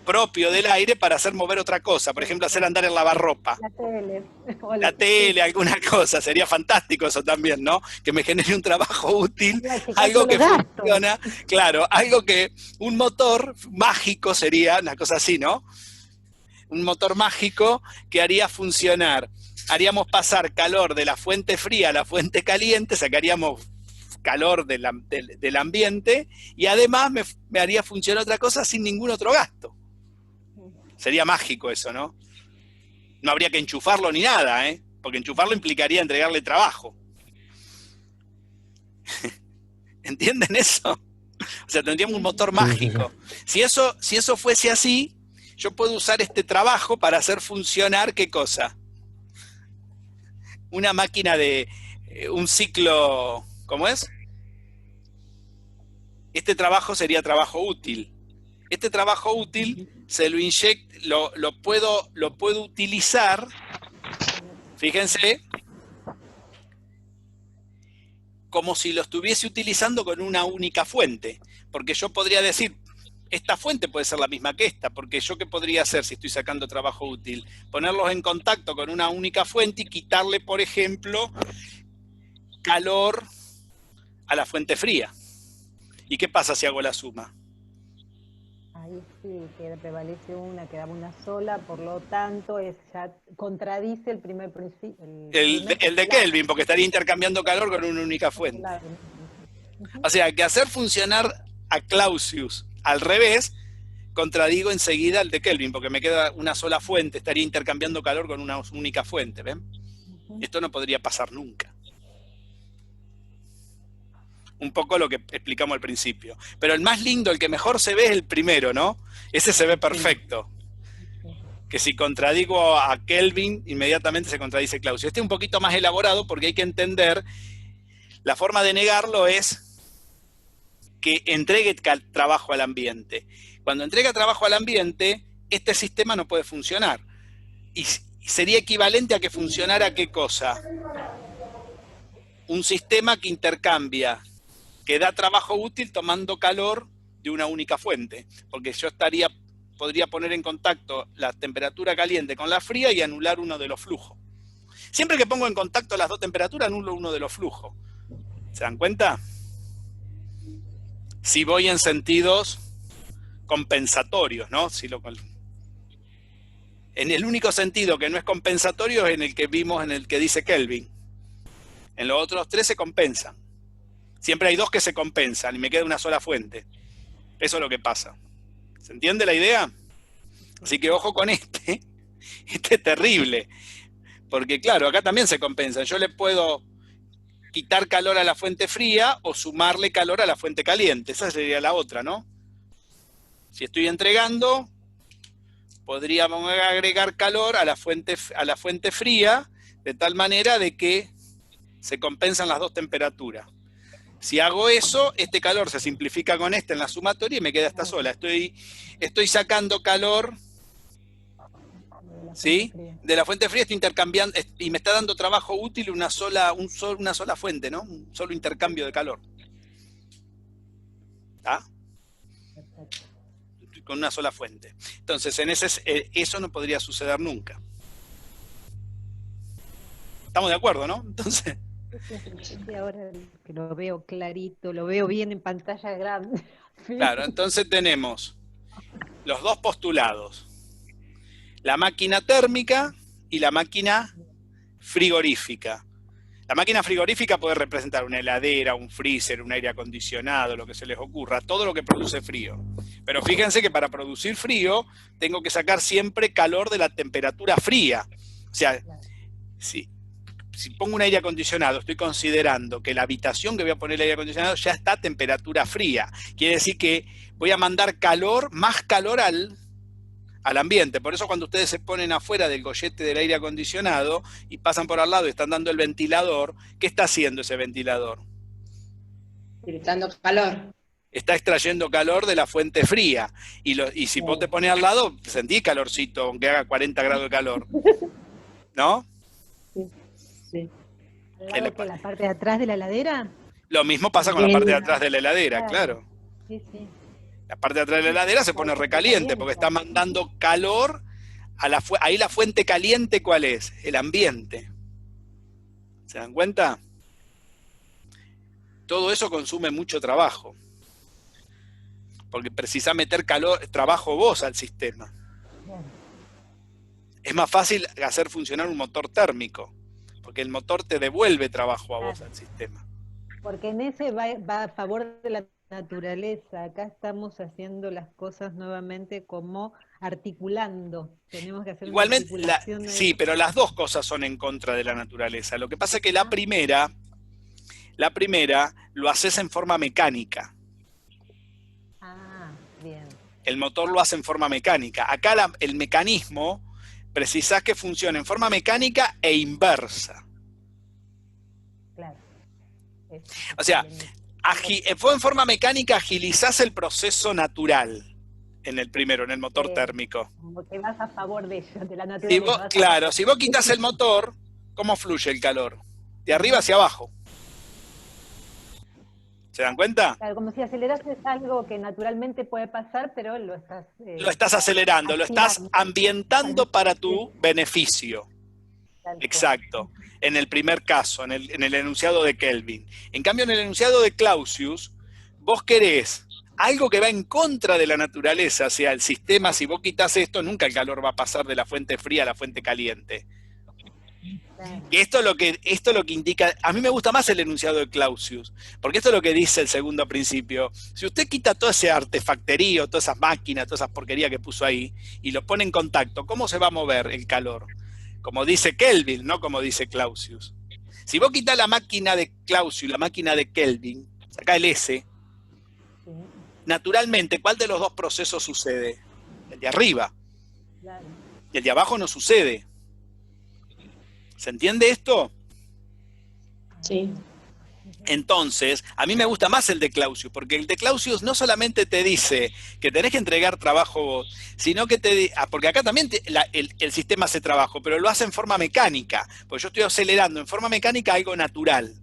propio del aire para hacer mover otra cosa, por ejemplo, hacer andar el lavarropa. La tele, alguna cosa, sería fantástico eso también, ¿no? Que me genere un trabajo útil, algo que funciona, claro, algo que un motor mágico sería, una cosa así, ¿no? Un motor mágico que haría funcionar, haríamos pasar calor de la fuente fría a la fuente caliente, sacaríamos calor del ambiente y además me haría funcionar otra cosa sin ningún otro gasto. Sería mágico eso, ¿no? No habría que enchufarlo ni nada, ¿eh? Porque enchufarlo implicaría entregarle trabajo. ¿Entienden eso? O sea, tendríamos un motor mágico. Si eso fuese así, yo puedo usar este trabajo para hacer funcionar, ¿qué cosa? Una máquina de un ciclo, ¿cómo es? Este trabajo sería trabajo útil. Este trabajo útil se lo inyecto, lo puedo utilizar, fíjense, como si lo estuviese utilizando con una única fuente. Porque yo podría decir, esta fuente puede ser la misma que esta, porque yo ¿qué podría hacer si estoy sacando trabajo útil? Ponerlos en contacto con una única fuente y quitarle, por ejemplo, calor a la fuente fría. ¿Y qué pasa si hago la suma? Ahí sí, que prevalece una, quedaba una sola, por lo tanto ya contradice el primer principio. El de Kelvin, porque estaría intercambiando calor con una única fuente. O sea, que hacer funcionar a Clausius al revés, contradigo enseguida el de Kelvin, porque me queda una sola fuente, estaría intercambiando calor con una única fuente, ¿ven? Esto no podría pasar nunca. Un poco lo que explicamos al principio. Pero el más lindo, el que mejor se ve es el primero, ¿no? Ese se ve perfecto. Que si contradigo a Kelvin, inmediatamente se contradice Clausius. Este es un poquito más elaborado porque hay que entender, la forma de negarlo es que entregue trabajo al ambiente. Cuando entrega trabajo al ambiente, este sistema no puede funcionar. Y sería equivalente a que funcionara ¿qué cosa? Un sistema que intercambia, que da trabajo útil tomando calor de una única fuente. Porque yo podría poner en contacto la temperatura caliente con la fría y anular uno de los flujos. Siempre que pongo en contacto las dos temperaturas, anulo uno de los flujos. ¿Se dan cuenta? Si voy en sentidos compensatorios, ¿no? En el único sentido que no es compensatorio es en el que vimos, en el que dice Kelvin. En los otros tres se compensan. Siempre hay dos que se compensan y me queda una sola fuente. Eso es lo que pasa. ¿Se entiende la idea? Así que ojo con este. Este es terrible. Porque claro, acá también se compensan. Yo le puedo quitar calor a la fuente fría o sumarle calor a la fuente caliente. Esa sería la otra, ¿no? Si estoy entregando, podríamos agregar calor a la fuente fría de tal manera de que se compensan las dos temperaturas. Si hago eso, este calor se simplifica con este en la sumatoria y me queda esta sola. Estoy sacando calor, ¿sí? De la fuente fría estoy intercambiando y me está dando trabajo útil una sola fuente, ¿no? Un solo intercambio de calor. ¿Ah? Con una sola fuente. Entonces, eso no podría suceder nunca. ¿Estamos de acuerdo, no? Entonces... Sí, ahora que lo veo clarito, lo veo bien en pantalla grande. Claro, entonces tenemos los dos postulados. La máquina térmica y la máquina frigorífica. La máquina frigorífica puede representar una heladera, un freezer, un aire acondicionado, lo que se les ocurra, todo lo que produce frío. Pero fíjense que para producir frío tengo que sacar siempre calor de la temperatura fría. O sea, si pongo un aire acondicionado, estoy considerando que la habitación que voy a poner el aire acondicionado ya está a temperatura fría. Quiere decir que voy a mandar calor, más calor al ambiente. Por eso cuando ustedes se ponen afuera del gollete del aire acondicionado y pasan por al lado y están dando el ventilador, ¿qué está haciendo ese ventilador? Dando calor. Está extrayendo calor de la fuente fría. Y si vos te pones al lado, sentís calorcito, aunque haga 40 grados de calor. ¿No? Sí. ¿Que la parte de atrás de la heladera? Lo mismo pasa con la parte de atrás de la heladera, claro. Sí, sí. La parte de atrás de la heladera se pone recaliente porque está mandando calor a ahí la fuente caliente, ¿cuál es? El ambiente. ¿Se dan cuenta? Todo eso consume mucho trabajo. Porque precisás meter trabajo vos al sistema. Es más fácil hacer funcionar un motor térmico, porque el motor te devuelve trabajo a vos al sistema. Porque en ese va a favor de la naturaleza. Acá estamos haciendo las cosas nuevamente como articulando. Tenemos que hacer igualmente, una articulación sí, pero las dos cosas son en contra de la naturaleza. Lo que pasa es que la primera lo haces en forma mecánica. Ah, bien. El motor lo hace en forma mecánica. Acá el mecanismo precisás que funcione en forma mecánica e inversa. Claro. O sea, en forma mecánica agilizás el proceso natural en el primero, en el motor térmico. Como que vas a favor de ello, de la naturaleza. Claro, si vos quitas el motor, ¿cómo fluye el calor? De arriba hacia abajo. ¿Se dan cuenta? Claro, como si acelerases algo que naturalmente puede pasar, pero lo estás... lo estás acelerando, lo estás ambientando para tu beneficio. Exacto. En el primer caso, en el enunciado de Kelvin. En cambio, en el enunciado de Clausius, vos querés algo que va en contra de la naturaleza, o sea, el sistema, si vos quitas esto, nunca el calor va a pasar de la fuente fría a la fuente caliente. Y esto es lo que indica, a mí me gusta más el enunciado de Clausius, porque esto es lo que dice el segundo principio. Si usted quita todo ese artefacterío, todas esas máquinas, todas esas porquerías que puso ahí, y lo pone en contacto, ¿cómo se va a mover el calor? Como dice Kelvin, no como dice Clausius. Si vos quitas la máquina de Clausius y la máquina de Kelvin, saca el S, naturalmente, ¿cuál de los dos procesos sucede? El de arriba. Y el de abajo no sucede. ¿Se entiende esto? Sí. Entonces, a mí me gusta más el de Clausius, porque el de Clausius no solamente te dice que tenés que entregar trabajo vos, sino que porque acá también el sistema hace trabajo, pero lo hace en forma mecánica, porque yo estoy acelerando en forma mecánica algo natural.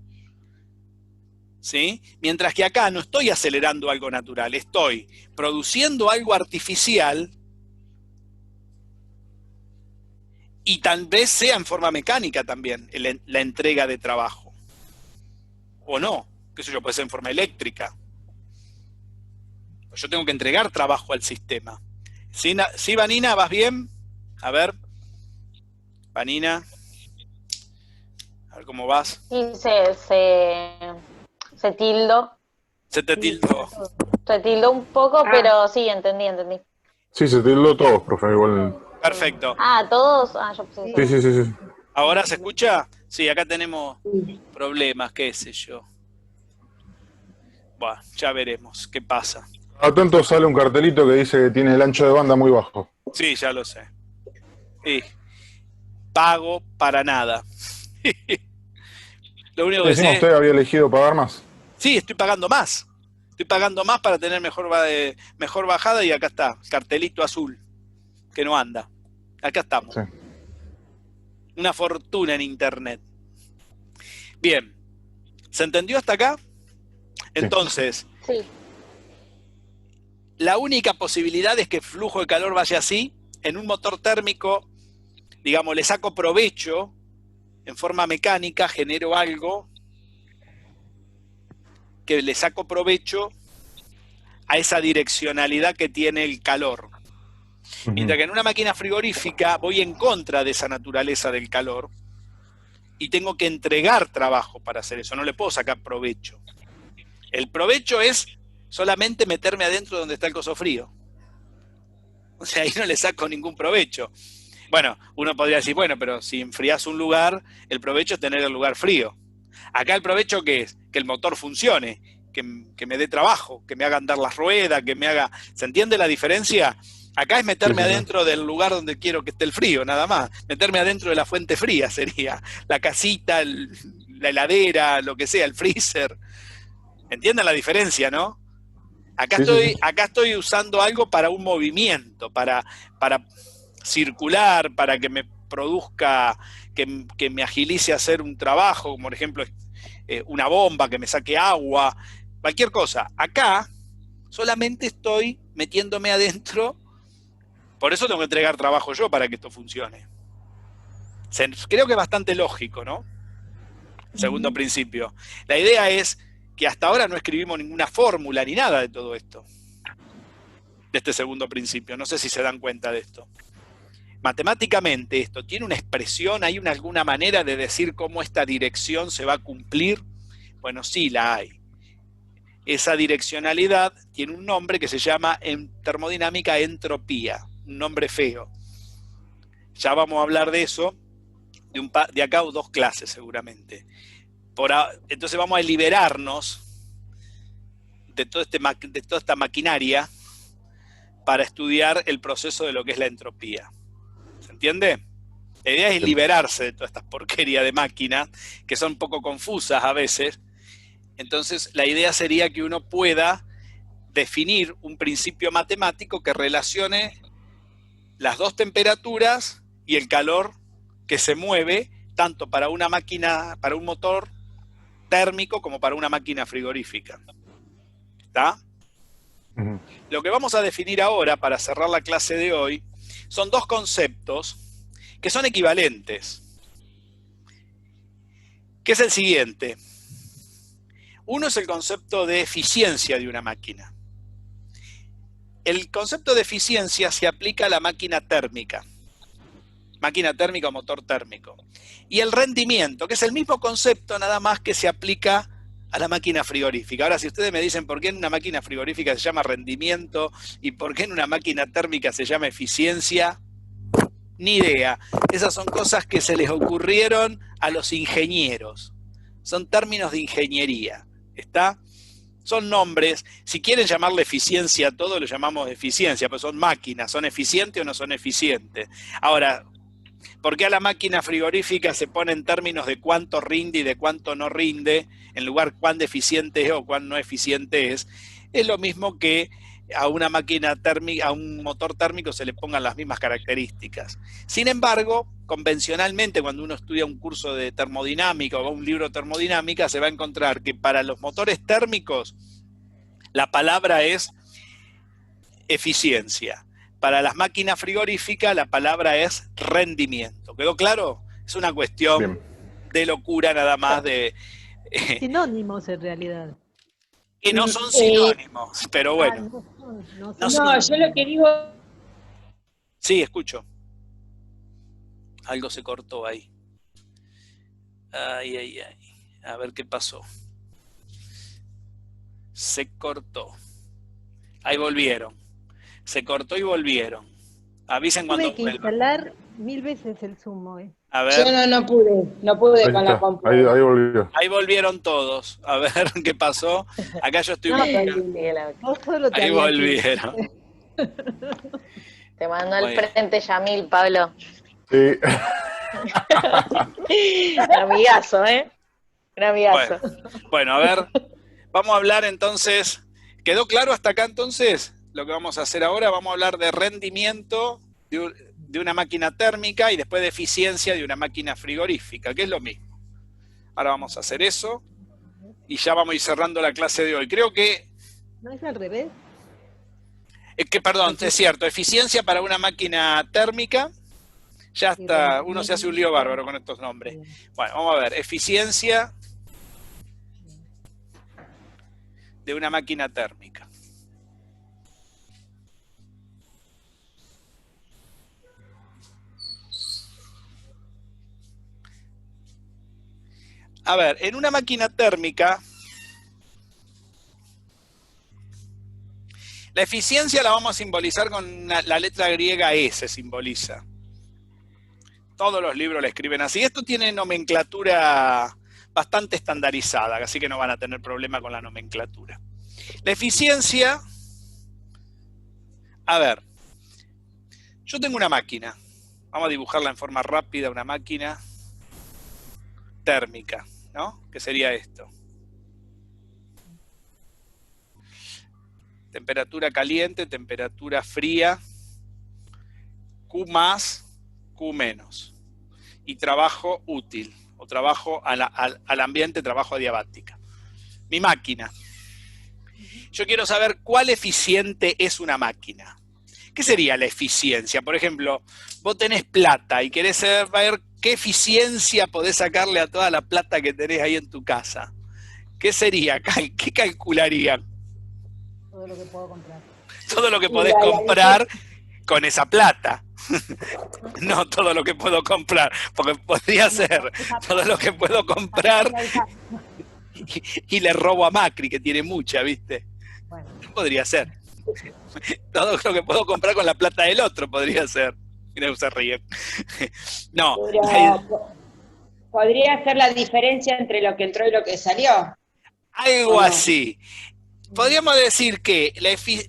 ¿Sí? Mientras que acá no estoy acelerando algo natural, estoy produciendo algo artificial y tal vez sea en forma mecánica también la entrega de trabajo. O no, qué sé yo, puede ser en forma eléctrica. Yo tengo que entregar trabajo al sistema. ¿Sí, Vanina? ¿Vas bien? A ver. Vanina. A ver cómo vas. Sí, se tildó. Se te tildó. Se tildó un poco, pero sí, entendí. Sí, se tildó todos, profe, igual. Perfecto. ¿Todos? Yo pensé. Sí. ¿Ahora se escucha? Sí, acá tenemos problemas, qué sé yo. Bueno, ya veremos qué pasa. A tanto sale un cartelito que dice que tiene el ancho de banda muy bajo. Sí, ya lo sé. Sí. Pago para nada. Lo único que ¿Encima sé... usted había elegido pagar más? Sí, estoy pagando más. Estoy pagando más para tener mejor bajada y acá está, cartelito azul, que no anda. Acá estamos. Sí. Una fortuna en internet. Bien. ¿Se entendió hasta acá? Entonces, Sí. la única posibilidad es que el flujo de calor vaya así. En un motor térmico, digamos, le saco provecho en forma mecánica, genero algo que le saco provecho a esa direccionalidad que tiene el calor. Mientras que en una máquina frigorífica voy en contra de esa naturaleza del calor y tengo que entregar trabajo para hacer eso, no le puedo sacar provecho. El provecho es solamente meterme adentro donde está el coso frío. O sea, ahí no le saco ningún provecho. Bueno, uno podría decir, bueno, pero si enfrías un lugar, el provecho es tener el lugar frío. Acá el provecho, ¿qué es? Que el motor funcione, que me dé trabajo, que me haga andar las ruedas, que me haga... ¿Se entiende la diferencia? Acá es meterme adentro del lugar donde quiero que esté el frío, nada más. Meterme adentro de la fuente fría sería la casita, la heladera, lo que sea, el freezer. ¿Entienden la diferencia, no? Acá estoy usando algo para un movimiento, para circular, para que me produzca, que me agilice a hacer un trabajo, como por ejemplo una bomba, que me saque agua, cualquier cosa. Acá solamente estoy metiéndome adentro, por eso tengo que entregar trabajo yo para que esto funcione. Creo que es bastante lógico, ¿no? Segundo principio. La idea es que hasta ahora no escribimos ninguna fórmula ni nada de todo esto, de este segundo principio. No sé si se dan cuenta de esto. Matemáticamente esto tiene una expresión, ¿hay alguna manera de decir cómo esta dirección se va a cumplir? Bueno, sí la hay. Esa direccionalidad tiene un nombre que se llama en termodinámica entropía, un nombre feo. Ya vamos a hablar de eso de acá o 2 clases seguramente. Entonces vamos a liberarnos de toda esta maquinaria para estudiar el proceso de lo que es la entropía. ¿Se entiende? La idea es liberarse de todas estas porquerías de máquinas, que son un poco confusas a veces. Entonces, la idea sería que uno pueda definir un principio matemático que relacione las dos temperaturas y el calor que se mueve, tanto para una máquina, para un motor térmico como para una máquina frigorífica. ¿Está? Ujú. Lo que vamos a definir ahora, para cerrar la clase de hoy, son dos conceptos que son equivalentes. Que es el siguiente. Uno es el concepto de eficiencia de una máquina. El concepto de eficiencia se aplica a la máquina térmica o motor térmico. Y el rendimiento, que es el mismo concepto, nada más que se aplica a la máquina frigorífica. Ahora, si ustedes me dicen por qué en una máquina frigorífica se llama rendimiento y por qué en una máquina térmica se llama eficiencia, ni idea. Esas son cosas que se les ocurrieron a los ingenieros. Son términos de ingeniería. ¿Está? Son nombres. Si quieren llamarle eficiencia a todo, lo llamamos eficiencia, pero son máquinas. ¿Son eficientes o no son eficientes? Ahora, ¿por qué a la máquina frigorífica se pone en términos de cuánto rinde y de cuánto no rinde, en lugar cuán deficiente es o cuán no eficiente es? Es lo mismo que a una máquina térmica, a un motor térmico se le pongan las mismas características. Sin embargo, convencionalmente, cuando uno estudia un curso de termodinámica o un libro de termodinámica, se va a encontrar que para los motores térmicos la palabra es eficiencia. Para las máquinas frigoríficas la palabra es rendimiento. ¿Quedó claro? Es una cuestión de locura nada más de... Sinónimos en realidad. Que no son sinónimos, pero bueno. No, yo lo que digo... Sí, escucho. Algo se cortó ahí. Ay, ay, ay. A ver qué pasó. Se cortó. Ahí volvieron. Se cortó y volvieron. Avisen cuando vuelvan. Tuve que vuelvan. instalar 1000 veces el Zoom hoy. A ver. Yo no pude Ahí con está, la computadora. ahí volvió. Ahí volvieron todos. A ver qué pasó. Acá yo estoy... Vos solo te Ahí habías volvieron. Te mandó al Bueno. frente Yamil, Pablo. Sí. Un amigazo, ¿eh? Un amigazo. Bueno, a ver. Vamos a hablar entonces... ¿Quedó claro hasta acá entonces? Lo que vamos a hacer ahora, vamos a hablar de rendimiento de una máquina térmica y después de eficiencia de una máquina frigorífica, que es lo mismo. Ahora vamos a hacer eso y ya vamos a ir cerrando la clase de hoy. Creo que... ¿No es al revés? Perdón, es cierto, eficiencia para una máquina térmica, ya está, uno se hace un lío bárbaro con estos nombres. Bueno, vamos a ver, eficiencia de una máquina térmica. A ver, en una máquina térmica, la eficiencia la vamos a simbolizar con la letra griega E, se simboliza. Todos los libros la escriben así. Esto tiene nomenclatura bastante estandarizada, así que no van a tener problema con la nomenclatura. La eficiencia, a ver, yo tengo una máquina. Vamos a dibujarla en forma rápida, una máquina térmica, ¿no? ¿Qué sería esto? Temperatura caliente, temperatura fría, Q más, Q menos. Y trabajo útil, o trabajo al ambiente, trabajo adiabática. Mi máquina. Yo quiero saber cuál eficiente es una máquina. ¿Qué sería la eficiencia? Por ejemplo, vos tenés plata y querés saber qué eficiencia podés sacarle a toda la plata que tenés ahí en tu casa. ¿Qué sería? ¿Qué calcularían? Todo lo que puedo comprar. Todo lo que podés comprar con esa plata. No todo lo que puedo comprar, porque podría ser todo lo que puedo comprar y le robo a Macri, que tiene mucha, ¿viste? Bueno. Podría ser. Todo lo que puedo comprar con la plata del otro podría ser. Mira, se ríe. No. ¿Podría ser la diferencia entre lo que entró y lo que salió? Algo así. podríamos decir que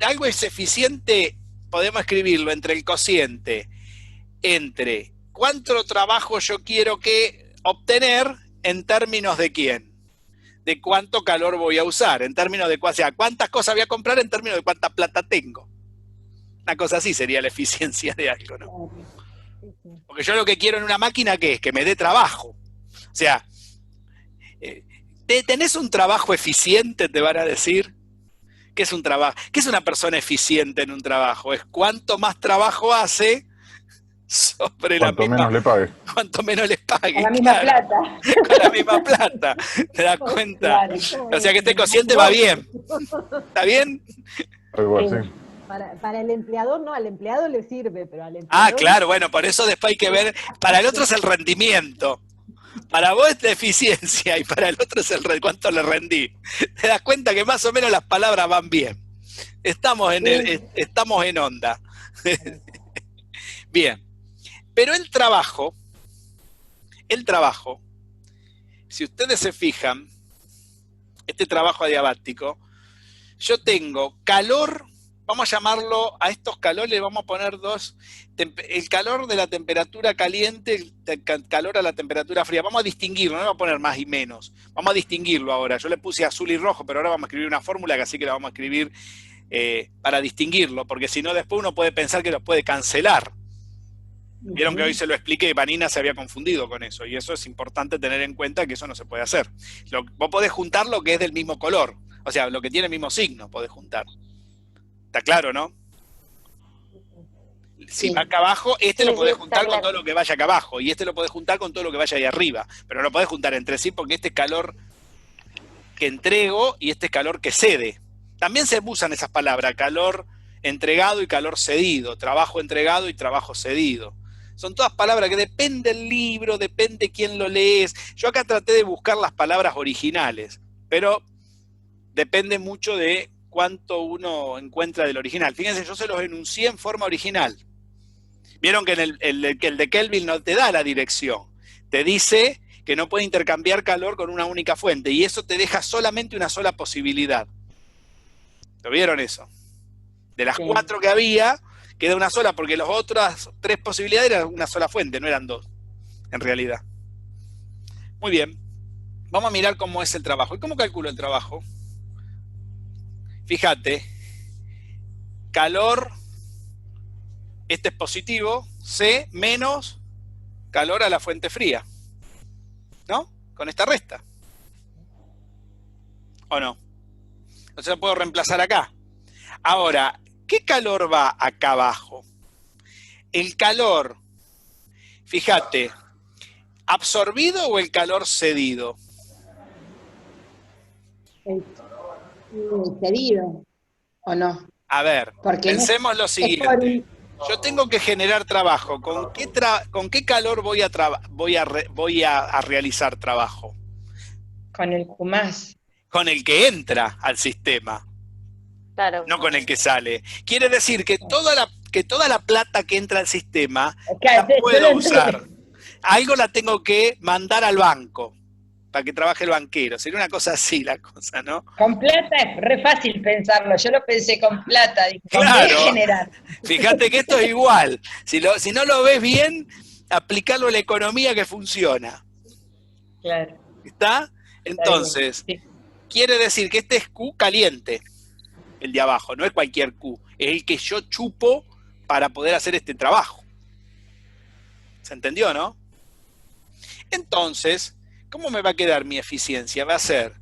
algo es eficiente, podemos escribirlo entre el cociente, entre cuánto trabajo yo quiero obtener en términos de quién, de cuánto calor voy a usar, en términos de cuántas cosas voy a comprar en términos de cuánta plata tengo. Una cosa así sería la eficiencia de algo, ¿no? Porque yo lo que quiero en una máquina, ¿qué es? Que me dé trabajo. O sea, ¿tenés un trabajo eficiente? Te van a decir. ¿Qué es un trabajo? ¿Qué es una persona eficiente en un trabajo? Es cuánto más trabajo hace sobre la misma... Cuanto menos le pague. Cuanto menos les pague. Con la misma plata. Con la misma plata. ¿Te das cuenta? Claro. O sea que este cociente va bien. ¿Está bien? Algo así. Para el empleador no, al empleado le sirve, pero al empleador... Ah, claro, bueno, por eso después hay que ver, para el otro es el rendimiento. Para vos es la eficiencia y para el otro es cuánto le rendí. Te das cuenta que más o menos las palabras van bien. Estamos en onda. Bien. Pero el trabajo, si ustedes se fijan, este trabajo adiabático, yo tengo calor, vamos a llamarlo, a estos calores le vamos a poner el calor de la temperatura caliente, el calor a la temperatura fría. Vamos a distinguirlo, no le vamos a poner más y menos. Vamos a distinguirlo ahora. Yo le puse azul y rojo, pero ahora vamos a escribir una fórmula que así que la vamos a escribir para distinguirlo, porque si no después uno puede pensar que los puede cancelar. Vieron que hoy se lo expliqué, Vanina se había confundido con eso, y eso es importante tener en cuenta que eso no se puede hacer. Vos podés juntar lo que es del mismo color, o sea, lo que tiene el mismo signo podés juntar. ¿Está claro, no? Si va acá abajo, lo podés juntar con todo lo que vaya acá abajo, y lo podés juntar con todo lo que vaya ahí arriba, pero no lo podés juntar entre sí porque este es calor que entrego y este es calor que cede. También se usan esas palabras, calor entregado y calor cedido, trabajo entregado y trabajo cedido. Son todas palabras que depende del libro, depende quién lo lees. Yo acá traté de buscar las palabras originales, pero depende mucho de cuánto uno encuentra del original. Fíjense, yo se los enuncié en forma original. Vieron que el de Kelvin no te da la dirección. Te dice que no puede intercambiar calor con una única fuente, y eso te deja solamente una sola posibilidad. ¿Lo vieron eso? De las 4 que había, queda una sola, porque las otras 3 posibilidades eran una sola fuente, no eran 2, en realidad. Muy bien. Vamos a mirar cómo es el trabajo. ¿Y cómo calculo el trabajo? Fíjate, calor, este es positivo, C menos calor a la fuente fría. ¿No? Con esta resta. ¿O no? Entonces lo puedo reemplazar acá. Ahora, ¿qué calor va acá abajo? El calor, fíjate, ¿absorbido o el calor cedido? El cedido, ¿o no? A ver, pensemos lo siguiente. Yo tengo que generar trabajo. ¿Con qué calor voy a realizar trabajo? Con el Q+. Con el que entra al sistema. Claro. No con el que sale. Quiere decir que toda la plata que entra al sistema la puedo usar. Algo la tengo que mandar al banco para que trabaje el banquero. Sería una cosa así la cosa, ¿no? Con plata es re fácil pensarlo. Yo lo pensé con plata. Dije, claro. Generar. Fíjate que esto es igual. Si no lo ves bien, aplicarlo a la economía que funciona. Claro. ¿Está? Entonces, quiere decir que este es Q caliente. El de abajo, no es cualquier Q, es el que yo chupo para poder hacer este trabajo. ¿Se entendió, no? Entonces, ¿cómo me va a quedar mi eficiencia? Va a ser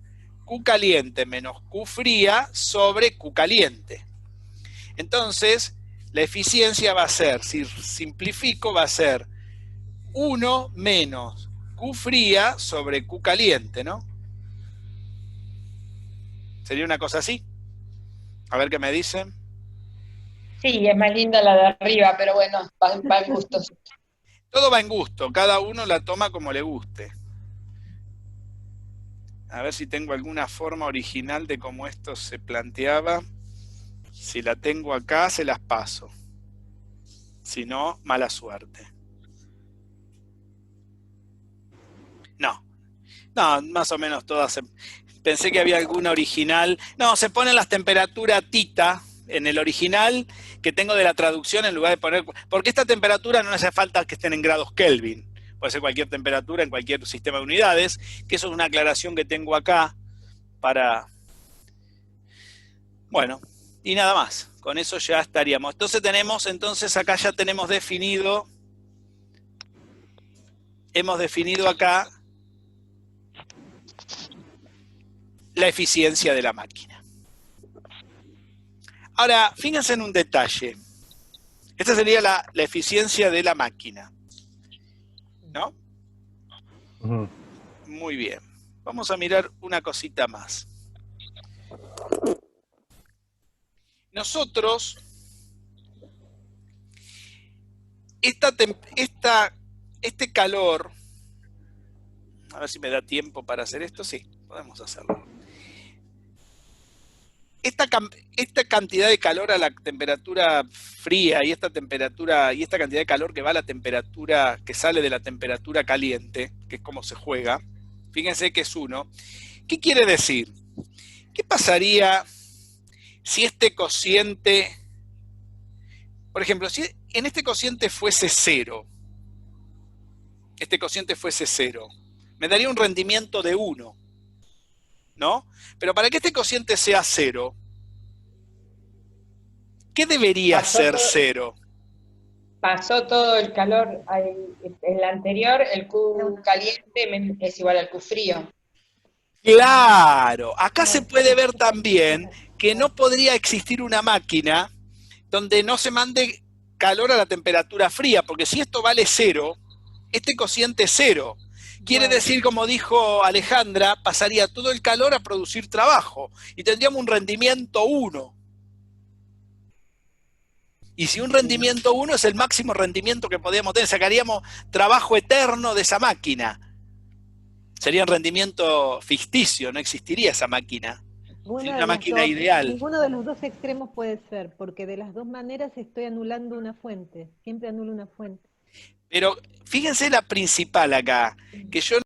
Q caliente menos Q fría sobre Q caliente. Entonces, la eficiencia va a ser, si simplifico, va a ser 1 menos Q fría sobre Q caliente, ¿no? ¿Sería una cosa así? A ver qué me dicen. Sí, es más linda la de arriba, pero bueno, va en gustos. Todo va en gusto, cada uno la toma como le guste. A ver si tengo alguna forma original de cómo esto se planteaba. Si la tengo acá, se las paso. Si no, mala suerte. No, más o menos todas. Pensé que había alguna original. No, se ponen las temperaturas tita en el original que tengo de la traducción en lugar de poner... Porque esta temperatura no hace falta que estén en grados Kelvin. Puede ser cualquier temperatura en cualquier sistema de unidades, que eso es una aclaración que tengo acá para... Bueno, y nada más. Con eso ya estaríamos. Entonces acá ya tenemos definido... Hemos definido acá la eficiencia de la máquina. Ahora, fíjense en un detalle. Esta sería la eficiencia de la máquina. ¿No? Muy bien. Vamos a mirar una cosita más. Nosotros, este calor, a ver si me da tiempo para hacer esto, sí, podemos hacerlo. Esta cantidad de calor a la temperatura fría y esta cantidad de calor que va a la temperatura, que sale de la temperatura caliente, que es como se juega, fíjense que es 1. ¿Qué quiere decir? ¿Qué pasaría si este cociente, por ejemplo, si en este cociente fuese 0, me daría un rendimiento de 1, ¿no? Pero para que este cociente sea 0, ¿qué debería ser 0? Pasó todo el calor, en la anterior el Q caliente es igual al Q frío. Claro, acá se puede ver también que no podría existir una máquina donde no se mande calor a la temperatura fría, porque si esto vale 0, este cociente es 0. Quiere decir, como dijo Alejandra, pasaría todo el calor a producir trabajo y tendríamos un rendimiento 1. Y si un rendimiento 1 es el máximo rendimiento que podríamos tener, sacaríamos trabajo eterno de esa máquina. Sería un rendimiento ficticio, no existiría esa máquina. Sería una máquina ideal. Ninguno de los dos extremos puede ser, porque de las dos maneras estoy anulando una fuente. Siempre anulo una fuente. Pero fíjense la principal acá, que yo